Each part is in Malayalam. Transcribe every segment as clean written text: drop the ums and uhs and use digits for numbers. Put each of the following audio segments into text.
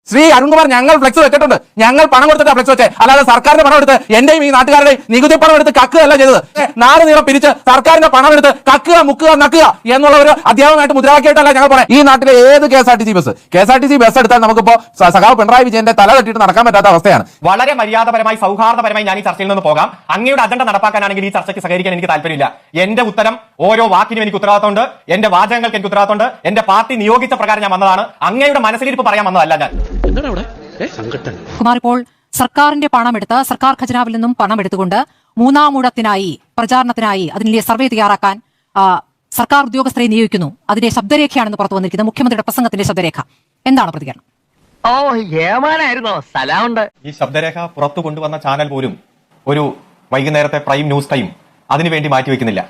ശ്രീ അരുൺകുമാർ, ഞങ്ങൾ ഫ്ലെക്സ് വെച്ചിട്ടുണ്ട്. ഞങ്ങൾ പണം കൊടുത്തിട്ടാ ഫ്ലെക്സ് വെച്ചേ, അല്ലാതെ സർക്കാരിന്റെ പണം എടുത്ത് എന്റെയും ഈ നാട്ടുകാരുടെയും നികുതി പണം എടുത്ത് കക്കുകയല്ല ചെയ്തത്. നാട് നീളം പിരിച്ച് സർക്കാരിന്റെ പണം എടുത്ത് കക്കുക, മുക്കുക, നക്കുക എന്നുള്ള ഒരു അധ്യാപകമായിട്ട് മുദ്രാവാക്യമായിട്ടല്ല ഞങ്ങൾ പറയാം. ഈ നാട്ടിലെ ഏത് KSRTC ബസ് എടുത്താൽ നമുക്കിപ്പോ സഖാവ് പിണറായി വിജയന്റെ തല തട്ടിയിട്ട് നടക്കാൻ പറ്റാത്ത അവസ്ഥയാണ്. വളരെ മര്യാദപരമായി സൗഹാർദ്ദപരമായി ഞാൻ ഈ ചർച്ചയിൽ നിന്ന് പോകാം. അങ്ങയുടെ അജണ്ട നടപ്പാക്കാനാണെങ്കിൽ ഈ ചർച്ചയ്ക്ക് സഹകരിക്കാൻ എനിക്ക് താല്പര്യമില്ല. എന്റെ ഉത്തരം ഓരോ വാക്കിനും എനിക്ക് ഉത്തരവാദിത്തമുണ്ട്, എന്റെ വാചകങ്ങൾക്ക് എനിക്ക് ഉത്തരവാദിത്തമുണ്ട്, എന്റെ പാർട്ടി നിയോഗിച്ച പ്രകാരം ഞാൻ വന്നതാണ്. അങ്ങയുടെ മനസ്സിലിരിപ്പ് പറയാൻ വന്നതല്ല ഞാൻ. കുമാർ, ഇപ്പോൾ സർക്കാരിന്റെ പണമെടുത്ത് സർക്കാർ ഖജനാവിൽ നിന്നും പണം എടുത്തുകൊണ്ട് മൂന്നാം ഊഴത്തിനായി പ്രചാരണത്തിനായി അതിന്റെ സർവേ തയ്യാറാക്കാൻ സർക്കാർ ഉദ്യോഗസ്ഥരെ നിയോഗിക്കുന്നു. അതിന്റെ ശബ്ദരേഖയാണെന്ന് പുറത്തു വന്നിരിക്കുന്നത്, മുഖ്യമന്ത്രിയുടെ പ്രസംഗത്തിന്റെ ശബ്ദരേഖ. എന്താണ് പ്രതികരണം? ഈ ശബ്ദരേഖ പുറത്തു കൊണ്ടുവന്ന ചാനൽ പോലും ഒരു വൈകുന്നേരത്തെ പ്രൈം ന്യൂസ് ടൈം അതിനുവേണ്ടി മാറ്റിവെക്കുന്നില്ല.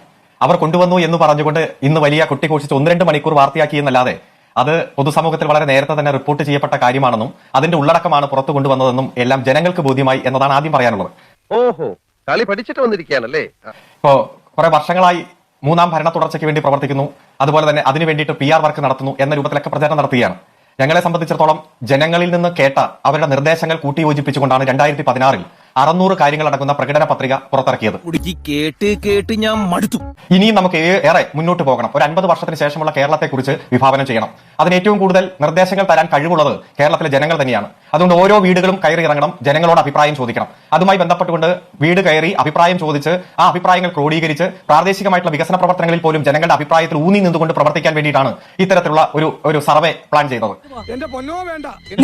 അവർ കൊണ്ടുവന്നു എന്ന് പറഞ്ഞുകൊണ്ട് ഇന്ന് വലിയ കൊട്ടിഘോഷിച്ച് 1-2 മണിക്കൂർ വാർത്തയാക്കിയെന്നല്ലാതെ അത് പൊതുസമൂഹത്തിൽ വളരെ നേരത്തെ തന്നെ റിപ്പോർട്ട് ചെയ്യപ്പെട്ട കാര്യമാണെന്നും അതിന്റെ ഉള്ളടക്കമാണ് പുറത്തു കൊണ്ടുവന്നതെന്നും എല്ലാം ജനങ്ങൾക്ക് ബോധ്യമായി എന്നതാണ് ആദ്യം പറയാനുള്ളത്. ഓഹോ, കളി പഠിച്ചിട്ട് വന്നിരിക്കുകയാണല്ലേ. ഇപ്പോ കുറെ വർഷങ്ങളായി മൂന്നാം ഭരണ തുടർച്ചയ്ക്ക് വേണ്ടി പ്രവർത്തിക്കുന്നു, അതുപോലെ തന്നെ അതിനു വേണ്ടിയിട്ട് PR വർക്ക് നടത്തുന്നു എന്ന രൂപത്തിലൊക്കെ പ്രചാരണം നടത്തുകയാണ്. ഞങ്ങളെ സംബന്ധിച്ചിടത്തോളം ജനങ്ങളിൽ നിന്ന് കേട്ട അവരുടെ നിർദ്ദേശങ്ങൾ കൂട്ടിയോജിപ്പിച്ചുകൊണ്ടാണ് 2016 600 കാര്യങ്ങൾ അടങ്ങുന്ന പ്രകടന പത്രിക പുറത്തിറക്കിയത്. കേട്ട് ഞാൻ മടുത്തു. ഇനിയും നമുക്ക് ഏറെ മുന്നോട്ട് പോകണം. ഒരു 50 വർഷത്തിന് ശേഷമുള്ള കേരളത്തെക്കുറിച്ച് വിഭാവനം ചെയ്യണം. അതിന് ഏറ്റവും കൂടുതൽ നിർദ്ദേശങ്ങൾ തരാൻ കഴിവുള്ളത് കേരളത്തിലെ ജനങ്ങൾ തന്നെയാണ്. അതുകൊണ്ട് ഓരോ വീടുകളും കയറി ഇറങ്ങണം, ജനങ്ങളോട് അഭിപ്രായം ചോദിക്കണം. അതുമായി ബന്ധപ്പെട്ടുകൊണ്ട് വീട് കയറി അഭിപ്രായം ചോദിച്ച് ആ അഭിപ്രായങ്ങൾ ക്രോഡീകരിച്ച് പ്രാദേശികമായിട്ടുള്ള വികസന പ്രവർത്തനങ്ങളിൽ പോലും ജനങ്ങളുടെ അഭിപ്രായത്തിൽ ഊന്നി നിന്നുകൊണ്ട് പ്രവർത്തിക്കാൻ വേണ്ടിയിട്ടാണ് ഇത്തരത്തിലുള്ള ഒരു സർവേ പ്ലാൻ ചെയ്തത്.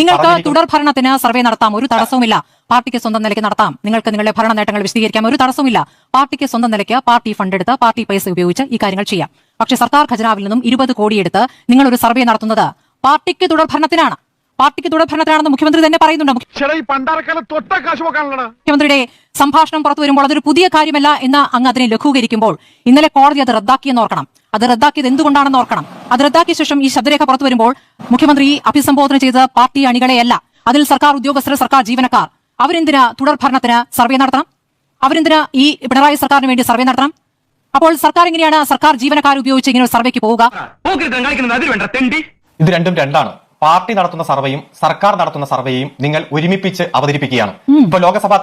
നിങ്ങൾക്ക് തുടർ ഭരണത്തിന് സർവേ നടത്താം, ഒരു തടസ്സവുമില്ല. പാർട്ടിക്ക് സ്വന്തം നിലയ്ക്ക് നടത്താം. നിങ്ങൾക്ക് നിങ്ങളുടെ ഭരണ നേട്ടങ്ങൾ വിശദീകരിക്കാം, ഒരു തടസ്സവുമില്ല. പാർട്ടിക്ക് സ്വന്തം നിലയ്ക്ക് പാർട്ടി ഫണ്ട് എടുത്ത് പാർട്ടി പൈസ ഉപയോഗിച്ച് ഈ കാര്യങ്ങൾ ചെയ്യാം. പക്ഷേ സർക്കാർ ഖജനാവിൽ നിന്നും 20 കോടി എടുത്ത് നിങ്ങൾ ഒരു സർവേ നടത്തുന്നത് പാർട്ടിക്ക് തുടർ ഭരണത്തിനാണ്. പാർട്ടിക്ക് തുടർ ഭരണത്തിനാണെന്ന് മുഖ്യമന്ത്രി തന്നെ പറയുന്നുണ്ട്. മുഖ്യമന്ത്രിയുടെ സംഭാഷണം പുറത്തു വരുമ്പോൾ അതൊരു പുതിയ കാര്യമല്ല എന്ന് അങ്ങ് അതിനെ ലഘൂകരിക്കുമ്പോൾ ഇന്നലെ കോടതി അത് റദ്ദാക്കിയെന്ന് ഓർക്കണം. അത് റദ്ദാക്കിയത് എന്തുകൊണ്ടാണെന്ന് ഓർക്കണം. അത് റദ്ദാക്കിയ ശേഷം ഈ ശബ്ദരേഖ പുറത്തു വരുമ്പോൾ മുഖ്യമന്ത്രി അഭിസംബോധന ചെയ്ത പാർട്ടി അണികളെയല്ല, അതിൽ സർക്കാർ ഉദ്യോഗസ്ഥർ, സർക്കാർ ജീവനക്കാർ, അവരെന്തിനാ തുടർ ഭരണത്തിന് സർവേ നടത്തണം? അവരെന്തിനാ ഈ പിണറായി സർക്കാരിന് വേണ്ടി സർവേ നടത്തണം? അപ്പോൾ സർക്കാർ എങ്ങനെയാണ് സർക്കാർ ജീവനക്കാർ ഉപയോഗിച്ച് ഇങ്ങനെ ഒരു സർവേക്ക് പോവുക? ഇത് രണ്ടാണ്. പാർട്ടി നടത്തുന്ന സർവേയും സർക്കാർ നടത്തുന്ന സർവേയും നിങ്ങൾ ഒരുമിപ്പിച്ച് അവതരിപ്പിക്കുകയാണ്. ഇപ്പൊ ലോക്സഭാ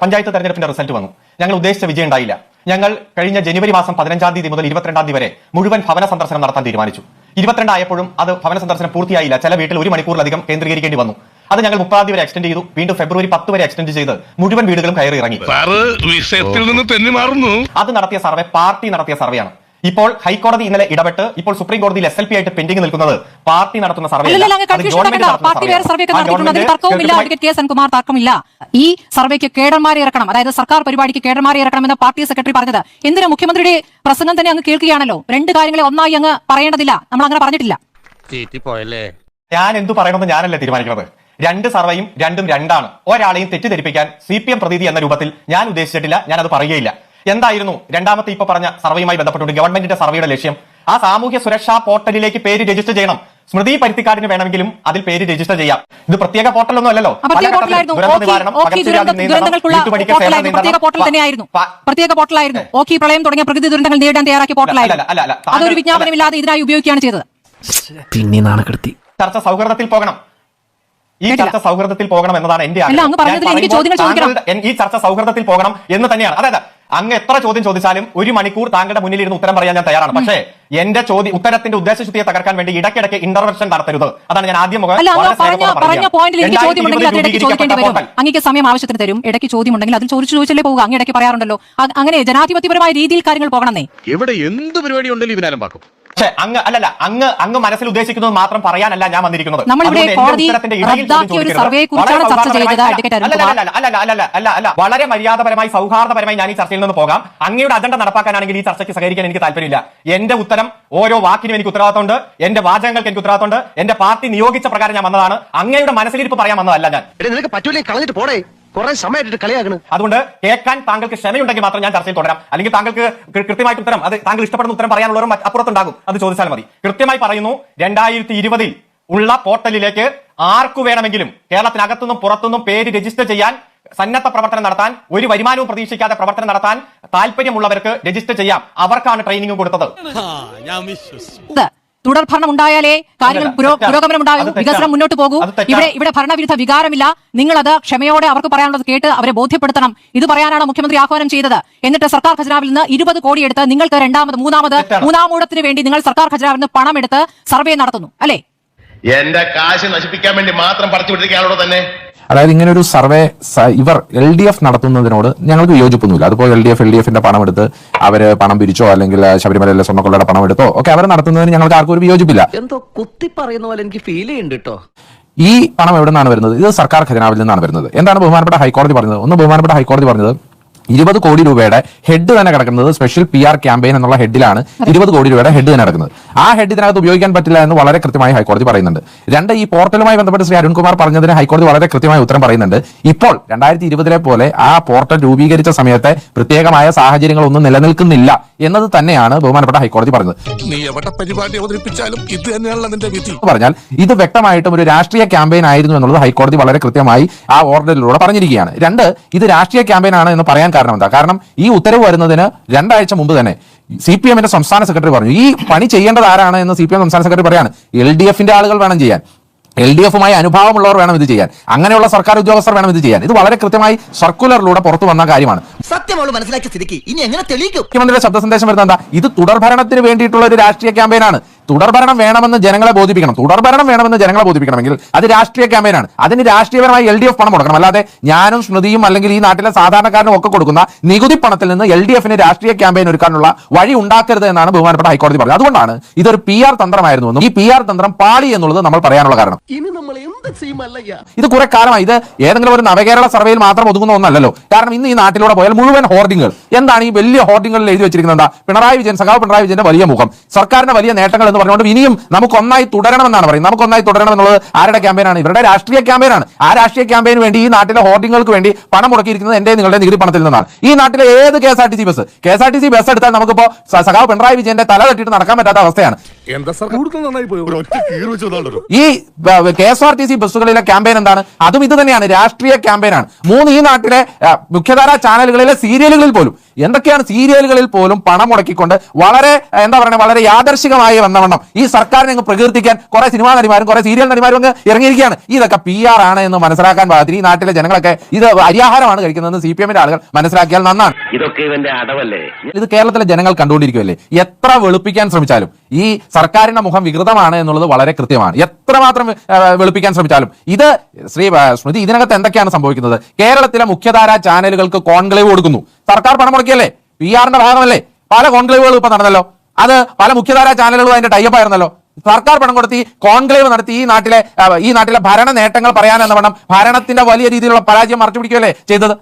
പഞ്ചായത്ത് തെരഞ്ഞെടുപ്പിന്റെ റിസൾട്ട് വന്നു. ഞങ്ങൾ ഉദ്ദേശിച്ച വിജയം ഉണ്ടായില്ല. ഞങ്ങൾ കഴിഞ്ഞ ജനുവരി മാസം 15-ാം തീയതി മുതൽ 22-ാം തീയതി വരെ മുഴുവൻ ഭവന സന്ദർശനം നടത്താൻ തീരുമാനിച്ചു. 22 ആയപ്പോഴും അത് ഭവന സന്ദർശനം പൂർത്തിയായില്ല. ചില വീട്ടിൽ 1 മണിക്കൂറിലധികം കേന്ദ്രീകരിക്കേണ്ടി വന്നു. അത് ഞങ്ങൾ 30-ാം തീയതി വരെ എക്സ്റ്റെൻഡ് ചെയ്തു. വീണ്ടും ഫെബ്രുവരി 10 വരെ എക്സ്റ്റെൻഡ് ചെയ്ത് മുഴുവൻ വീടുകളും കയറി ഇറങ്ങി. അത് നടത്തിയ സർവേ പാർട്ടി നടത്തിയ സർവേയാണ്. ഇപ്പോൾ ഹൈക്കോടതി ഇന്നലെ ഇടപെട്ട് ഇപ്പോൾ സുപ്രീം കോടതിയിൽ SLP ആയിട്ട് പെൻഡിംഗ് നിൽക്കുന്നത് പാർട്ടി നടത്തുന്ന സർവേ. തർക്കമില്ല. ഈ സർവേക്ക് കേഡർമാരെ ഇറക്കണം, അതായത് സർക്കാർ പരിപാടിക്ക് കേഡർമാരെ ഇറക്കണമെന്ന് പാർട്ടി സെക്രട്ടറി പറഞ്ഞത് എന്തിനാ? മുഖ്യമന്ത്രിയുടെ പ്രസംഗം തന്നെ അങ്ങ് കേൾക്കുകയാണല്ലോ. 2 കാര്യങ്ങളെ ഒന്നായി അങ്ങ് പറയേണ്ടതില്ല. നമ്മൾ അങ്ങനെ പറഞ്ഞിട്ടില്ല. ഞാൻ എന്തു പറയണമെന്ന് ഞാനല്ലേ തീരുമാനിക്കുന്നത്. 2 സർവേയും രണ്ടാണ്. ഒരാളെയും തെറ്റിദ്ധരിപ്പിക്കാൻ CPM പ്രതീതി എന്ന രൂപത്തിൽ ഞാൻ ഉദ്ദേശിച്ചിട്ടില്ല. ഞാൻ അത് പറയുകയില്ല. എന്തായിരുന്നു രണ്ടാമത്തെ ഇപ്പൊ പറഞ്ഞ സർവേയുമായി ബന്ധപ്പെട്ടുകൊണ്ട് ഗവൺമെന്റിന്റെ സർവേയുടെ ലക്ഷ്യം? ആ സാമൂഹ്യ സുരക്ഷാ പോർട്ടലിലേക്ക് പേര് രജിസ്റ്റർ ചെയ്യണം. സ്മൃതി പരുത്തിക്കാടിന് വേണമെങ്കിലും അതിൽ പേര് രജിസ്റ്റർ ചെയ്യാം. ഇത് പ്രത്യേക പോർട്ടലൊന്നും അല്ലല്ലോ. പ്രത്യേക പോർട്ടലായിരുന്നു. ഓഖി പ്രളയം തുടങ്ങിയ പ്രകൃതി ദുരന്തങ്ങൾ നേരിടാൻ തയ്യാറാക്കിയ പോർട്ടലായിരുന്നു. അതൊരു വിജ്ഞാപനമില്ലാതെ ഇതിനായി ഉപയോഗിക്കുകയാണ് ചെയ്തത്. പിന്നെ നാണക്കെടുത്തി. ചർച്ച സൗഹൃദത്തിൽ പോകണം. ഈ ചർച്ച സൗഹൃദത്തിൽ പോകണം എന്നതാണ് എന്റെ ആഗ്രഹം. ഈ ചർച്ച സൗഹൃദത്തിൽ പോകണം എന്ന് തന്നെയാണ്. അതായത് അങ്ങ് എത്ര ചോദ്യം ചോദിച്ചാലും 1 മണിക്കൂർ താങ്കളുടെ മുന്നിൽ ഇരുന്ന് ഉത്തരം പറയാൻ ഞാൻ തയ്യാറാണ്. പക്ഷേ എന്റെ ഉത്തരത്തിന്റെ ഉദ്ദേശശുദ്ധിയെ തകർക്കാൻ വേണ്ടി ഇടയ്ക്കിടയ്ക്ക് ഇന്റർവെൻഷൻ നടത്തരുത്. അതാണ് ഞാൻ ആദ്യം അങ്ങേക്ക് സമയം ആവശ്യത്തിന് തരും. ഇടയ്ക്ക് ചോദ്യം ഉണ്ടെങ്കിൽ അതിൽ ചോദിച്ചല്ലേ പോവുക. അങ്ങ് ഇടയ്ക്ക് പറയാറുണ്ടല്ലോ. അങ്ങനെ ജനാധിപത്യപരമായ രീതിയിൽ കാര്യങ്ങൾ പോകണമെന്നേ. ഇവിടെ എന്ത് പരിപാടി ഉണ്ടെങ്കിലും ഇവനാലും പാക്കും. പക്ഷേ അങ്ങ് മനസ്സിൽ ഉദ്ദേശിക്കുന്നത് മാത്രം പറയാനല്ല ഞാൻ വന്നിരിക്കുന്നത്. വളരെ മര്യാദപരമായി സൗഹാർദ്ദപരമായി ഞാൻ ഈ ചർച്ചയിൽ നിന്ന് പോകാം. അങ്ങയുടെ അജണ്ട നടപ്പാക്കാനാണെങ്കിൽ ഈ ചർച്ചയ്ക്ക് സഹകരിക്കാൻ എനിക്ക് താല്പര്യമില്ല. എന്റെ ഉത്തരം ഓരോ വാക്കിനും എനിക്ക് ഉത്തരവാദിത്തമുണ്ട്, എന്റെ വാചകങ്ങൾക്ക് എനിക്ക് ഉത്തരവാദിത്തമുണ്ട്, എന്റെ പാർട്ടി നിയോഗിച്ച പ്രകാരം ഞാൻ വന്നതാണ്. അങ്ങയുടെ മനസ്സിലിരിപ്പ് പറയാൻ വന്നതല്ല ഞാൻ. കളഞ്ഞിട്ട് പോടേ, കുറെ സമയമായിട്ട് കളിയാക്കണം. അതുകൊണ്ട് കേൾക്കാൻ താങ്കൾക്ക് ക്ഷമയുണ്ടെങ്കിൽ മാത്രം ഞാൻ ചർച്ചയിൽ തുടരാം. അല്ലെങ്കിൽ താങ്കൾക്ക് കൃത്യമായിട്ട് ഉത്തരം, അത് താങ്കൾ ഇഷ്ടപ്പെടുന്ന ഉത്തരം പറയാനുള്ളവരും അപ്പുറത്തുണ്ടാകും, അത് ചോദിച്ചാൽ മതി. കൃത്യമായി പറയുന്നു, 2020 ഉള്ള പോർട്ടലിലേക്ക് ആർക്കു വേണമെങ്കിലും കേരളത്തിനകത്തുനിന്നും പുറത്തുനിന്നും പേര് രജിസ്റ്റർ ചെയ്യാൻ, സന്നദ്ധ പ്രവർത്തനം നടത്താൻ, ഒരു വരുമാനവും പ്രതീക്ഷിക്കാതെ പ്രവർത്തനം നടത്താൻ താല്പര്യമുള്ളവർക്ക് രജിസ്റ്റർ ചെയ്യാം. അവർക്കാണ് ട്രെയിനിങ് കൊടുത്തത്. തുടർഭരണം ഉണ്ടായാലേ കാര്യങ്ങൾ പുരോഗമനം ഉണ്ടാകും, വികസനം മുന്നോട്ട് പോകൂ. ഇവിടെ ഭരണവിരുദ്ധ വികാരമില്ല. നിങ്ങളത് ക്ഷമയോടെ അവർക്ക് പറയാനുള്ളത് കേട്ട് അവരെ ബോധ്യപ്പെടുത്തണം. ഇത് പറയാനാണ് മുഖ്യമന്ത്രി ആഹ്വാനം ചെയ്തത്. എന്നിട്ട് സർക്കാർ ഖജനാവിൽ നിന്ന് 20 കോടി എടുത്ത് നിങ്ങൾക്ക് മൂന്നാം ഊഴത്തിന് വേണ്ടി നിങ്ങൾ സർക്കാർ ഖജനാവിൽ നിന്ന് പണം എടുത്ത് സർവേ നടത്തുന്നു അല്ലേ? എന്റെ കാശ് നശിപ്പിക്കാൻ വേണ്ടി മാത്രം പറിച്ചു വിട്ടിരിക്കുകയാണോ തന്നെ? അതായത് ഇങ്ങനെ ഒരു സർവേ ഇവർ LDF നടത്തുന്നതിനോട് ഞങ്ങൾക്ക് വിയോജിപ്പൊന്നുമില്ല. അതിപ്പോ LDFന്റെ പണം എടുത്ത് അവര് പണം പിരിച്ചോ അല്ലെങ്കിൽ ശബരിമലയിലെ സ്വർണ്ണക്കൊള്ളയുടെ പണം എടുത്തോ ഒക്കെ അവർ നടത്തുന്നതിന് ഞങ്ങൾക്ക് ആർക്കും ഒരു വിയോജിപ്പില്ല. എന്തോ കുത്തി പറയുന്ന പോലെ എനിക്ക് ഫീൽ ചെയ്യുന്നുണ്ട് കേട്ടോ. ഈ പണം എവിടെ നിന്നാണ് വരുന്നത്? ഇത് സർക്കാർ ഖജനാവിൽ നിന്നാണ് വരുന്നത്. എന്താണ് ബഹുമാനപ്പെട്ട ഹൈക്കോടതി പറഞ്ഞത്? ബഹുമാനപ്പെട്ട ഹൈക്കോടതി പറഞ്ഞത് 20 കോടി രൂപയുടെ ഹെഡ് തന്നെ കിടക്കുന്നത് സ്പെഷ്യൽ PR ക്യാമ്പയിൻ എന്നുള്ള ഹെഡിലാണ് 20 കോടി രൂപയുടെ ഹെഡ് തന്നെ കിടക്കുന്നത്. ആ ഹെഡ് ഇതിനകത്ത് ഉപയോഗിക്കാൻ പറ്റില്ല എന്ന് വളരെ കൃത്യമായി ഹൈക്കോടതി പറയുന്നുണ്ട്. ഈ പോർട്ടലുമായി ബന്ധപ്പെട്ട് ശ്രീ അരുൺകുമാർ പറഞ്ഞതിന് ഹൈക്കോടതി വളരെ കൃത്യമായ ഉത്തരം പറയുന്നുണ്ട്. ഇപ്പോൾ 2020 പോലെ ആ പോർട്ടൽ രൂപീകരിച്ച സമയത്തെ പ്രത്യേകമായ സാഹചര്യങ്ങളൊന്നും നിലനിൽക്കുന്നില്ല എന്നത് തന്നെയാണ് ബഹുമാനപ്പെട്ട ഹൈക്കോടതി പറഞ്ഞത്. നീ എവിടെ പരിപാടി അവതരിപ്പിച്ചാലും ഇത് തന്നെയാണല്ലോ നിന്റെ വിധി. പറഞ്ഞാൽ ഇത് വ്യക്തമായിട്ടും ഒരു രാഷ്ട്രീയ ക്യാമ്പയിൻ ആയിരുന്നു എന്നുള്ളത് ഹൈക്കോടതി വളരെ കൃത്യമായി ആ ഓർഡറിലൂടെ പറഞ്ഞിരിക്കുകയാണ്. ഇത് രാഷ്ട്രീയ ക്യാമ്പയിൻ ആണ് എന്ന് പറയാൻ കാരണം എന്താ? കാരണം ഈ ഉത്തരവ് വരുന്നതിന് 2 ആഴ്ച മുമ്പ് തന്നെ CPMന്റെ സംസ്ഥാന സെക്രട്ടറി പറഞ്ഞു ഈ പണി ചെയ്യേണ്ടത് ആരാണ് എന്ന് CPM സംസ്ഥാന സെക്രട്ടറി പറയാണ്. LDFന്റെ ആളുകൾ വേണം ചെയ്യാൻ, LDFുമായി അനുഭാവമുള്ളവർ വേണം ഇത് ചെയ്യാൻ, അങ്ങനെയുള്ള സർക്കാർ ഉദ്യോഗസ്ഥർ വേണം ഇത് ചെയ്യാൻ. ഇത് വളരെ കൃത്യമായി സർക്കുലറിലൂടെ പുറത്തു വന്ന കാര്യമാണ്. സത്യം മനസ്സിലാക്കിയ സ്ഥിതിക്ക് ഇനി എങ്ങനെ തെളിയിക്കും? മുഖ്യമന്ത്രിയുടെ ശബ്ദ സന്ദേശം വരുന്നത് എന്താ? ഇത് തുടർഭരണത്തിന് വേണ്ടിയിട്ടുള്ള ഒരു രാഷ്ട്രീയ ക്യാമ്പയിനാണ്. തുടർഭരണം വേണമെന്ന് ജനങ്ങളെ ബോധിപ്പിക്കണം. തുടർഭരണം വേണമെന്ന് ജനങ്ങളെ ബോധിപ്പിക്കണമെങ്കിൽ അത് രാഷ്ട്രീയ ക്യാമ്പയിനാണ്. അതിന് രാഷ്ട്രീയപരമായി LDF പണം കൊടുക്കണം. അല്ലാതെ ഞാനും സ്മൃതിയും അല്ലെങ്കിൽ ഈ നാട്ടിലെ സാധാരണക്കാരനും ഒക്കെ കൊടുക്കുന്ന നികുതി പണത്തിൽ നിന്ന് LDFന് രാഷ്ട്രീയ ക്യാമ്പയിൻ ഒരുക്കാനുള്ള വഴി ഉണ്ടാക്കരുത് എന്നാണ് ബഹുമാനപ്പെട്ട ഹൈക്കോടതി പറഞ്ഞത്. അതുകൊണ്ടാണ് ഇതൊരു PR തന്ത്രമായിരുന്നു എന്നും ഈ PR തന്ത്രം പാളി എന്നുള്ളത് നമ്മൾ പറയാനുള്ള കാരണം. ഇനി നമ്മൾ എന്ത് ചെയ്യുമല്ലയ്യ? ഇത് കുറെ കാലമായി. ഇത് ഏതെങ്കിലും ഒരു നവകേരള സർവേയിൽ മാത്രം ഒതുങ്ങുന്ന ഒന്നല്ലല്ലോ. കാരണം ഇന്ന് ഈ നാട്ടിലൂടെ പോയാൽ മുഴുവൻ ഹോർഡിങ്ങുകൾ എന്താണ്? ഈ വലിയ ഹോർഡിങ്ങുകളിൽ എഴുതി വെച്ചിരിക്കുന്നത് എന്താ? സഖാവ് പിണറായി വിജയന്റെ വലിയ മുഖം, സർക്കാരിന്റെ വലിയ നേട്ടങ്ങൾ എന്ന് പറഞ്ഞുകൊണ്ട് ഇനിയും നമുക്ക് ഒന്നായി തുടരണമെന്നാണ് പറയുന്നത്. നമുക്ക് ഒന്നായി തുടരണം എന്നുള്ളത് ആരുടെ ക്യാമ്പയിനാണ്? ഇവരുടെ രാഷ്ട്രീയ ക്യാമ്പയിനാണ്. ആ രാഷ്ട്രീയ ക്യാമ്പയിന് വേണ്ടി ഈ നാട്ടിലെ ഹോർഡിങ്ങുകൾക്ക് വേണ്ടി പണം മുടക്കിയിരിക്കുന്നത് എന്റെ നിങ്ങളുടെ നികുതി പണത്തിൽ നിന്നാണ്. ഈ നാട്ടിലെ ഏത് KSRTC ബസ് എടുത്താൽ നമുക്കിപ്പോ സഖാവ് പിണറായി വിജയന്റെ തല തട്ടിയിട്ട് നടക്കാൻ പറ്റാത്ത അവസ്ഥയാണ്. ഈ KSRTC ബസ്സുകളിലെ ക്യാമ്പയിൻ എന്താണ്? അതും ഇത് തന്നെയാണ്, രാഷ്ട്രീയ ക്യാമ്പയിനാണ്. ഈ നാട്ടിലെ മുഖ്യധാരാ ചാനലുകളിലെ സീരിയലുകളിൽ പോലും എന്തൊക്കെയാണ് സീരിയലുകളിൽ പോലും പണം മുടക്കിക്കൊണ്ട് വളരെ വളരെ യാദർശികമായി വന്നവണ്ണം ഈ സർക്കാരിനെ പ്രകീർത്തിക്കാൻ കുറെ സിനിമാ നടിമാരും കുറെ സീരിയൽ നടിമാരും അങ്ങ് ഇറങ്ങിയിരിക്കുകയാണ്. ഇതൊക്കെ PR ആണ് എന്ന് മനസ്സിലാക്കാൻ പാകത്തിൽ ഈ നാട്ടിലെ ജനങ്ങളൊക്കെ ഇത് അരിയാഹാരമാണ് കഴിക്കുന്നതെന്ന് CPMന്റെ ആളുകൾ മനസ്സിലാക്കിയാൽ നന്നാണ്. ഇതൊക്കെ ഇവന്റെ അടവല്ലേ? ഇത് കേരളത്തിലെ ജനങ്ങൾ കണ്ടുകൊണ്ടിരിക്കുകയല്ലേ. എത്ര വെളുപ്പിക്കാൻ ശ്രമിച്ചാലും ഈ സർക്കാരിന്റെ മുഖം വികൃതമാണ് എന്നുള്ളത് വളരെ കൃത്യമാണ്. എത്രമാത്രം വെളുപ്പിക്കാൻ ശ്രമിച്ചാലും ഇത് സ്മൃതി ഇതിനകത്ത് എന്തൊക്കെയാണ് സംഭവിക്കുന്നത്? കേരളത്തിലെ മുഖ്യധാരാ ചാനലുകൾക്ക് കോൺക്ലേവ് കൊടുക്കുന്നു. സർക്കാർ പണം മുടക്കിയല്ലേ? PRന്റെ ഭാഗമല്ലേ? പല കോൺക്ലേവുകളും ഇപ്പൊ നടന്നല്ലോ. അത് പല മുഖ്യധാരാ ചാനലുകളും അതിന്റെ ടൈപ്പ് ആയിരുന്നല്ലോ. സർക്കാർ പണം കൊടുത്ത് കോൺക്ലേവ് നടത്തി ഈ നാട്ടിലെ ഭരണ നേട്ടങ്ങൾ പറയാനെന്ന വണ്ണം ഭരണത്തിന്റെ വലിയ രീതിയിലുള്ള പരാജയം മറച്ചു പിടിക്കുകയല്ലേ ചെയ്തത്.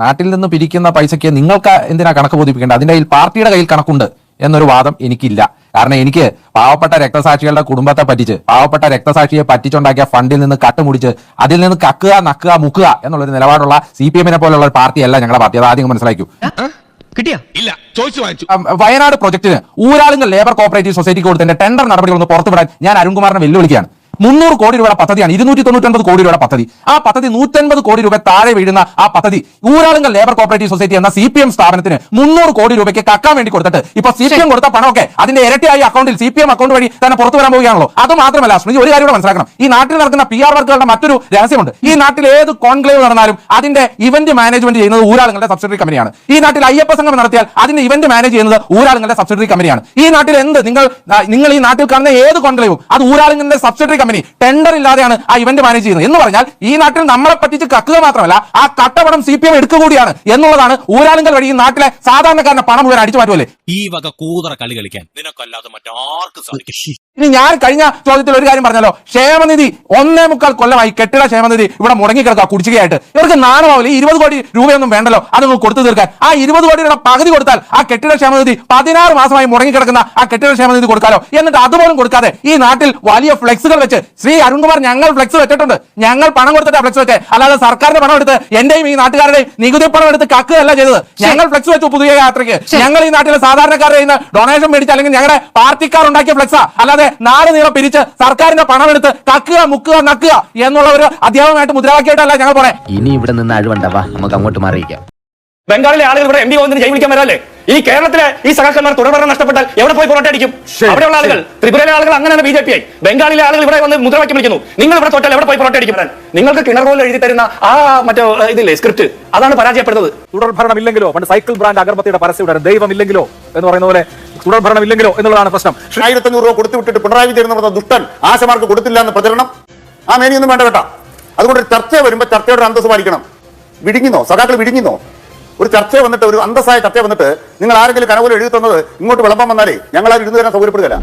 നാട്ടിൽ നിന്ന് പിരിക്കുന്ന പൈസയ്ക്ക് നിങ്ങൾക്ക് എന്തിനാ കണക്ക് ബോധിപ്പിക്കേണ്ടത്? അതിന്റെ പാർട്ടിയുടെ കയ്യിൽ കണക്കുണ്ട് എന്നൊരു വാദം എനിക്കില്ല. കാരണം എനിക്ക് പാവപ്പെട്ട രക്തസാക്ഷികളുടെ കുടുംബത്തെ പറ്റിച്ച് പാവപ്പെട്ട രക്തസാക്ഷിയെ പറ്റിച്ചുണ്ടാക്കിയ ഫണ്ടിൽ നിന്ന് കട്ടുമുടിച്ച് അതിൽ നിന്ന് കക്കുക നക്കുക മുക്കുക എന്നുള്ളൊരു നിലപാടുള്ള CPMനെ പോലുള്ള ഒരു പാർട്ടിയല്ല ഞങ്ങളുടെ പാർട്ടി. അത് ആദ്യം മനസ്സിലാക്കൂ. ഇല്ല, ചോദിച്ചു വാങ്ങിച്ചു. വയനാട് പ്രൊജക്ടിന് ഊരാളുങ്കൽ ലേബർ കോപ്പറേറ്റീവ് സൊസൈറ്റിക്ക് കൊടുത്തതിന്റെ ടെൻഡർ നടപടികളൊന്ന് പുറത്തുവിടാൻ ഞാൻ അരുൺകുമാറിനെ വെല്ലുവിളിക്കുകയാണ്. 300 കോടി രൂപയുടെ പദ്ധതിയാണ്, 299 കോടി രൂപയുടെ പദ്ധതി. ആ പദ്ധതി 150 കോടി രൂപ താഴെ വീഴുന്ന ആ പദ്ധതി ഊരാളുങ്കൽ ലേബർ കോപ്പറേറ്റീവ് സൊസൈറ്റി എന്ന CPM സ്ഥാപനത്തിന് 300 കോടി രൂപയ്ക്ക് കക്കാൻ വേണ്ടി കൊടുത്തിട്ട് ഇപ്പൊ CPM കൊടുത്ത പണമൊക്കെ അതിന്റെ ഇരട്ടിയായി അക്കൗണ്ടിൽ CPM അക്കൗണ്ട് വഴി തന്നെ പുറത്തു വരാൻ പോവുകയാണല്ലോ. അത് മാത്രമല്ല സ്മൃതി, ഒരു കാര്യം കൂടെ മനസ്സിലാക്കണം. ഈ നാട്ടിൽ നടക്കുന്ന PR വർക്കുകളുടെ മറ്റൊരു രഹസ്യമുണ്ട്. ഈ നാട്ടിൽ ഏത് കോൺക്ലേവ് നടന്നാലും അതിന്റെ ഇവന്റ് മാനേജ്മെന്റ് ചെയ്യുന്നത് ഊരാളുകളുടെ സബ്സിഡറി കമ്പനിയാണ്. ഈ നാട്ടിൽ അയ്യപ്പ സംഘം നടത്തിയാൽ അതിന്റെ ഇവന്റ് മാനേജ് ചെയ്യുന്നത് ഊരാളുകളുടെ സബ്സിഡറി കമ്പനിയാണ്. ഈ നാട്ടിൽ നിങ്ങൾ ഈ നാട്ടിൽ കാണുന്ന ഏത് കോൺക്ലേവും അത് ഊരാളുകളുടെ സബ്സിഡറി കമ്പനി ടെൻഡർ ഇല്ലാതെയാണ് ആ ഇവന്റ് മാനേജ് ചെയ്യുന്നത്. എന്ന് പറഞ്ഞാൽ ഈ നാട്ടിൽ നമ്മളെ പറ്റിച്ച് കക്കുക മാത്രമല്ല ആ കട്ടപണം CPM എടുക്കുക കൂടിയാണ് എന്നുള്ളതാണ്. ഊരാളുങ്കൽ വഴി ഈ നാട്ടിലെ സാധാരണക്കാരന്റെ പണം മുഴുവൻ അടിച്ചു മാറ്റുമല്ലേ? ഈ വക കൂതറ കളി കളിക്കാൻ നിനക്കല്ലാതെ മറ്റാർക്കും സാധിക്കും. ഇനി ഞാൻ കഴിഞ്ഞ ചോദ്യത്തിൽ ഒരു കാര്യം പറഞ്ഞല്ലോ, ക്ഷേമനിധി 1.25 കൊല്ലമായി കെട്ടിട ക്ഷേമനിധി ഇവിടെ മുടങ്ങിക്കിടക്കുക കുടിശ്ശികയായിട്ട്. ഇവർക്ക് നാണമാവില്ല. 20 കോടി രൂപയൊന്നും വേണ്ടല്ലോ അതൊന്നും കൊടുത്തു തീർക്കാൻ. ആ 20 കോടിയുടെ പകുതി കൊടുത്താൽ ആ കെട്ടിട ക്ഷേമനിധി 16 മാസമായി മുടങ്ങിക്കിടക്കുന്ന ആ കെട്ടിട ക്ഷേമനിധി കൊടുക്കാലോ. എന്നിട്ട് അതുപോലും കൊടുക്കാതെ ഈ നാട്ടിൽ വലിയ ഫ്ലെക്സുകൾ വെച്ച് ശ്രീ അരുൺകുമാർ ഞങ്ങൾ ഫ്ലെക്സ് വെച്ചിട്ടുണ്ട്, ഞങ്ങൾ പണം കൊടുത്തിട്ട് ഫ്ലെക്സ് വെച്ചേ, അല്ലാതെ സർക്കാരിന്റെ പണം എടുത്ത് എന്റെയും ഈ നാട്ടുകാരുടെയും നികുതി പണം എടുത്ത് കക്കുകയല്ല ചെയ്തത്. ഞങ്ങൾ ഫ്ലെക്സ് വെച്ചു പുതിയ യാത്രയ്ക്ക്. ഞങ്ങൾ ഈ നാട്ടിലെ സാധാരണക്കാരുടെ ഡൊണേഷൻ മേടിച്ച് അല്ലെങ്കിൽ ഞങ്ങളുടെ പാർട്ടിക്കാർ ഉണ്ടാക്കിയ ഫ്ലെക്സാ, അല്ലാതെ നാട് നീളം പിരിച്ച് സർക്കാരിന്റെ പണം എടുത്ത് കക്കുക മുക്കുക നക്കുക എന്നുള്ള ഒരു അധ്യാപകമായിട്ട് മുദ്രാവാക്യമായിട്ടല്ല ഞങ്ങൾ പോണേ. ഇനി ഇവിടെ നിന്ന് അഴിവണ്ടാവാ, നമുക്ക് അങ്ങോട്ട് മാറിയിക്കാം. ബംഗാളിലെ ആളുകൾ ഇവിടെ MD ഗോവിന്ദന് ജൈ വിളിക്കാൻ വരാല്ലേ? ഈ കേരളത്തിലെ ഈ സഖാക്കന്മാർ തുടർഭരണം നഷ്ടപ്പെട്ടാൽ എവിടെ പോയി പൊറോട്ട അടിക്കും? അവിടെയുള്ള ആളുകൾ, ത്രിപുരയിലെ ആളുകൾ അങ്ങനെയാണ് BJP ആയി. ബംഗാളിലെ ആളുകൾ ഇവിടെ വന്ന് മുദ്രാവാക്യം വിളിക്കുന്നു. നിങ്ങൾ ഇവിടെ തോറ്റാൽ എവിടെ പോയി പൊറോട്ട അടിക്കും? നിങ്ങൾക്ക് കിണറുപോലെ എഴുതി തരുന്ന ആ മറ്റോ ഇതില്ലേ സ്ക്രിപ്റ്റ്, അതാണ് പരാജയപ്പെടുന്നത്. തുടർഭരണം ഇല്ലെങ്കിലോ, പണ്ട് സൈക്കിൾ ബ്രാൻഡ് അഗർബത്തിയുടെ പരസ്യം ഉണ്ടായിരുന്നു, ദൈവമില്ലെങ്കിലോ എന്ന് പറയുന്ന പോലെ തുടർഭരണം ഇല്ലെങ്കിലോ എന്നുള്ളതാണ് പ്രശ്നം. 1500 രൂപ കൊടുത്തു വിട്ടിട്ട് പിണറായി വിജയൻ എന്ന് പറഞ്ഞ ദുഷ്ടൻ ആശമാർക്ക് കൊടുത്തില്ല എന്ന് പ്രചരണം ആ മേനിയൊന്നും വേണ്ട കേട്ടാ. അതുകൊണ്ട് ചർച്ച വരുമ്പോൾ ചർച്ചയുടെ അന്തസ്സ് പാലിക്കണം. വിഴുങ്ങിന്നോ സഖാക്കൾ, വിഴുങ്ങിന്നോ? ഒരു ചർച്ച വന്നിട്ട്, ഒരു അന്തസ്സായ ചർച്ച വന്നിട്ട് നിങ്ങൾ ആരെങ്കിലും കനപോലെ എഴുതി തന്നത് ഇങ്ങോട്ട് വിളമ്പാൻ വന്നാലേ ഞങ്ങൾ ആ ഇരുന്ന് തരാൻ സൗകര്യപ്പെടുകയില്ല.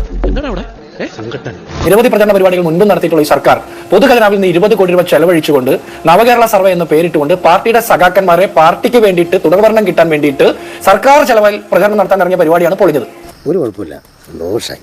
നിരവധി പ്രചരണ പരിപാടികൾ മുൻപ് നടത്തിയിട്ടുള്ള ഈ സർക്കാർ പൊതുഖജനാവിൽ നിന്ന് 20 കോടി രൂപ ചെലവഴിച്ചുകൊണ്ട് നവകേരള സർവേ എന്ന് പേരിട്ടുകൊണ്ട് പാർട്ടിയുടെ സഖാക്കന്മാരെ പാർട്ടിക്ക് വേണ്ടിയിട്ട് തുടർഭരണം കിട്ടാൻ വേണ്ടിയിട്ട് സർക്കാർ ചെലവിൽ പ്രചരണം നടത്താൻ ഇറങ്ങിയ പരിപാടിയാണ് പൊളിഞ്ഞത്. ഒരു കുഴപ്പമില്ല, സന്തോഷായി.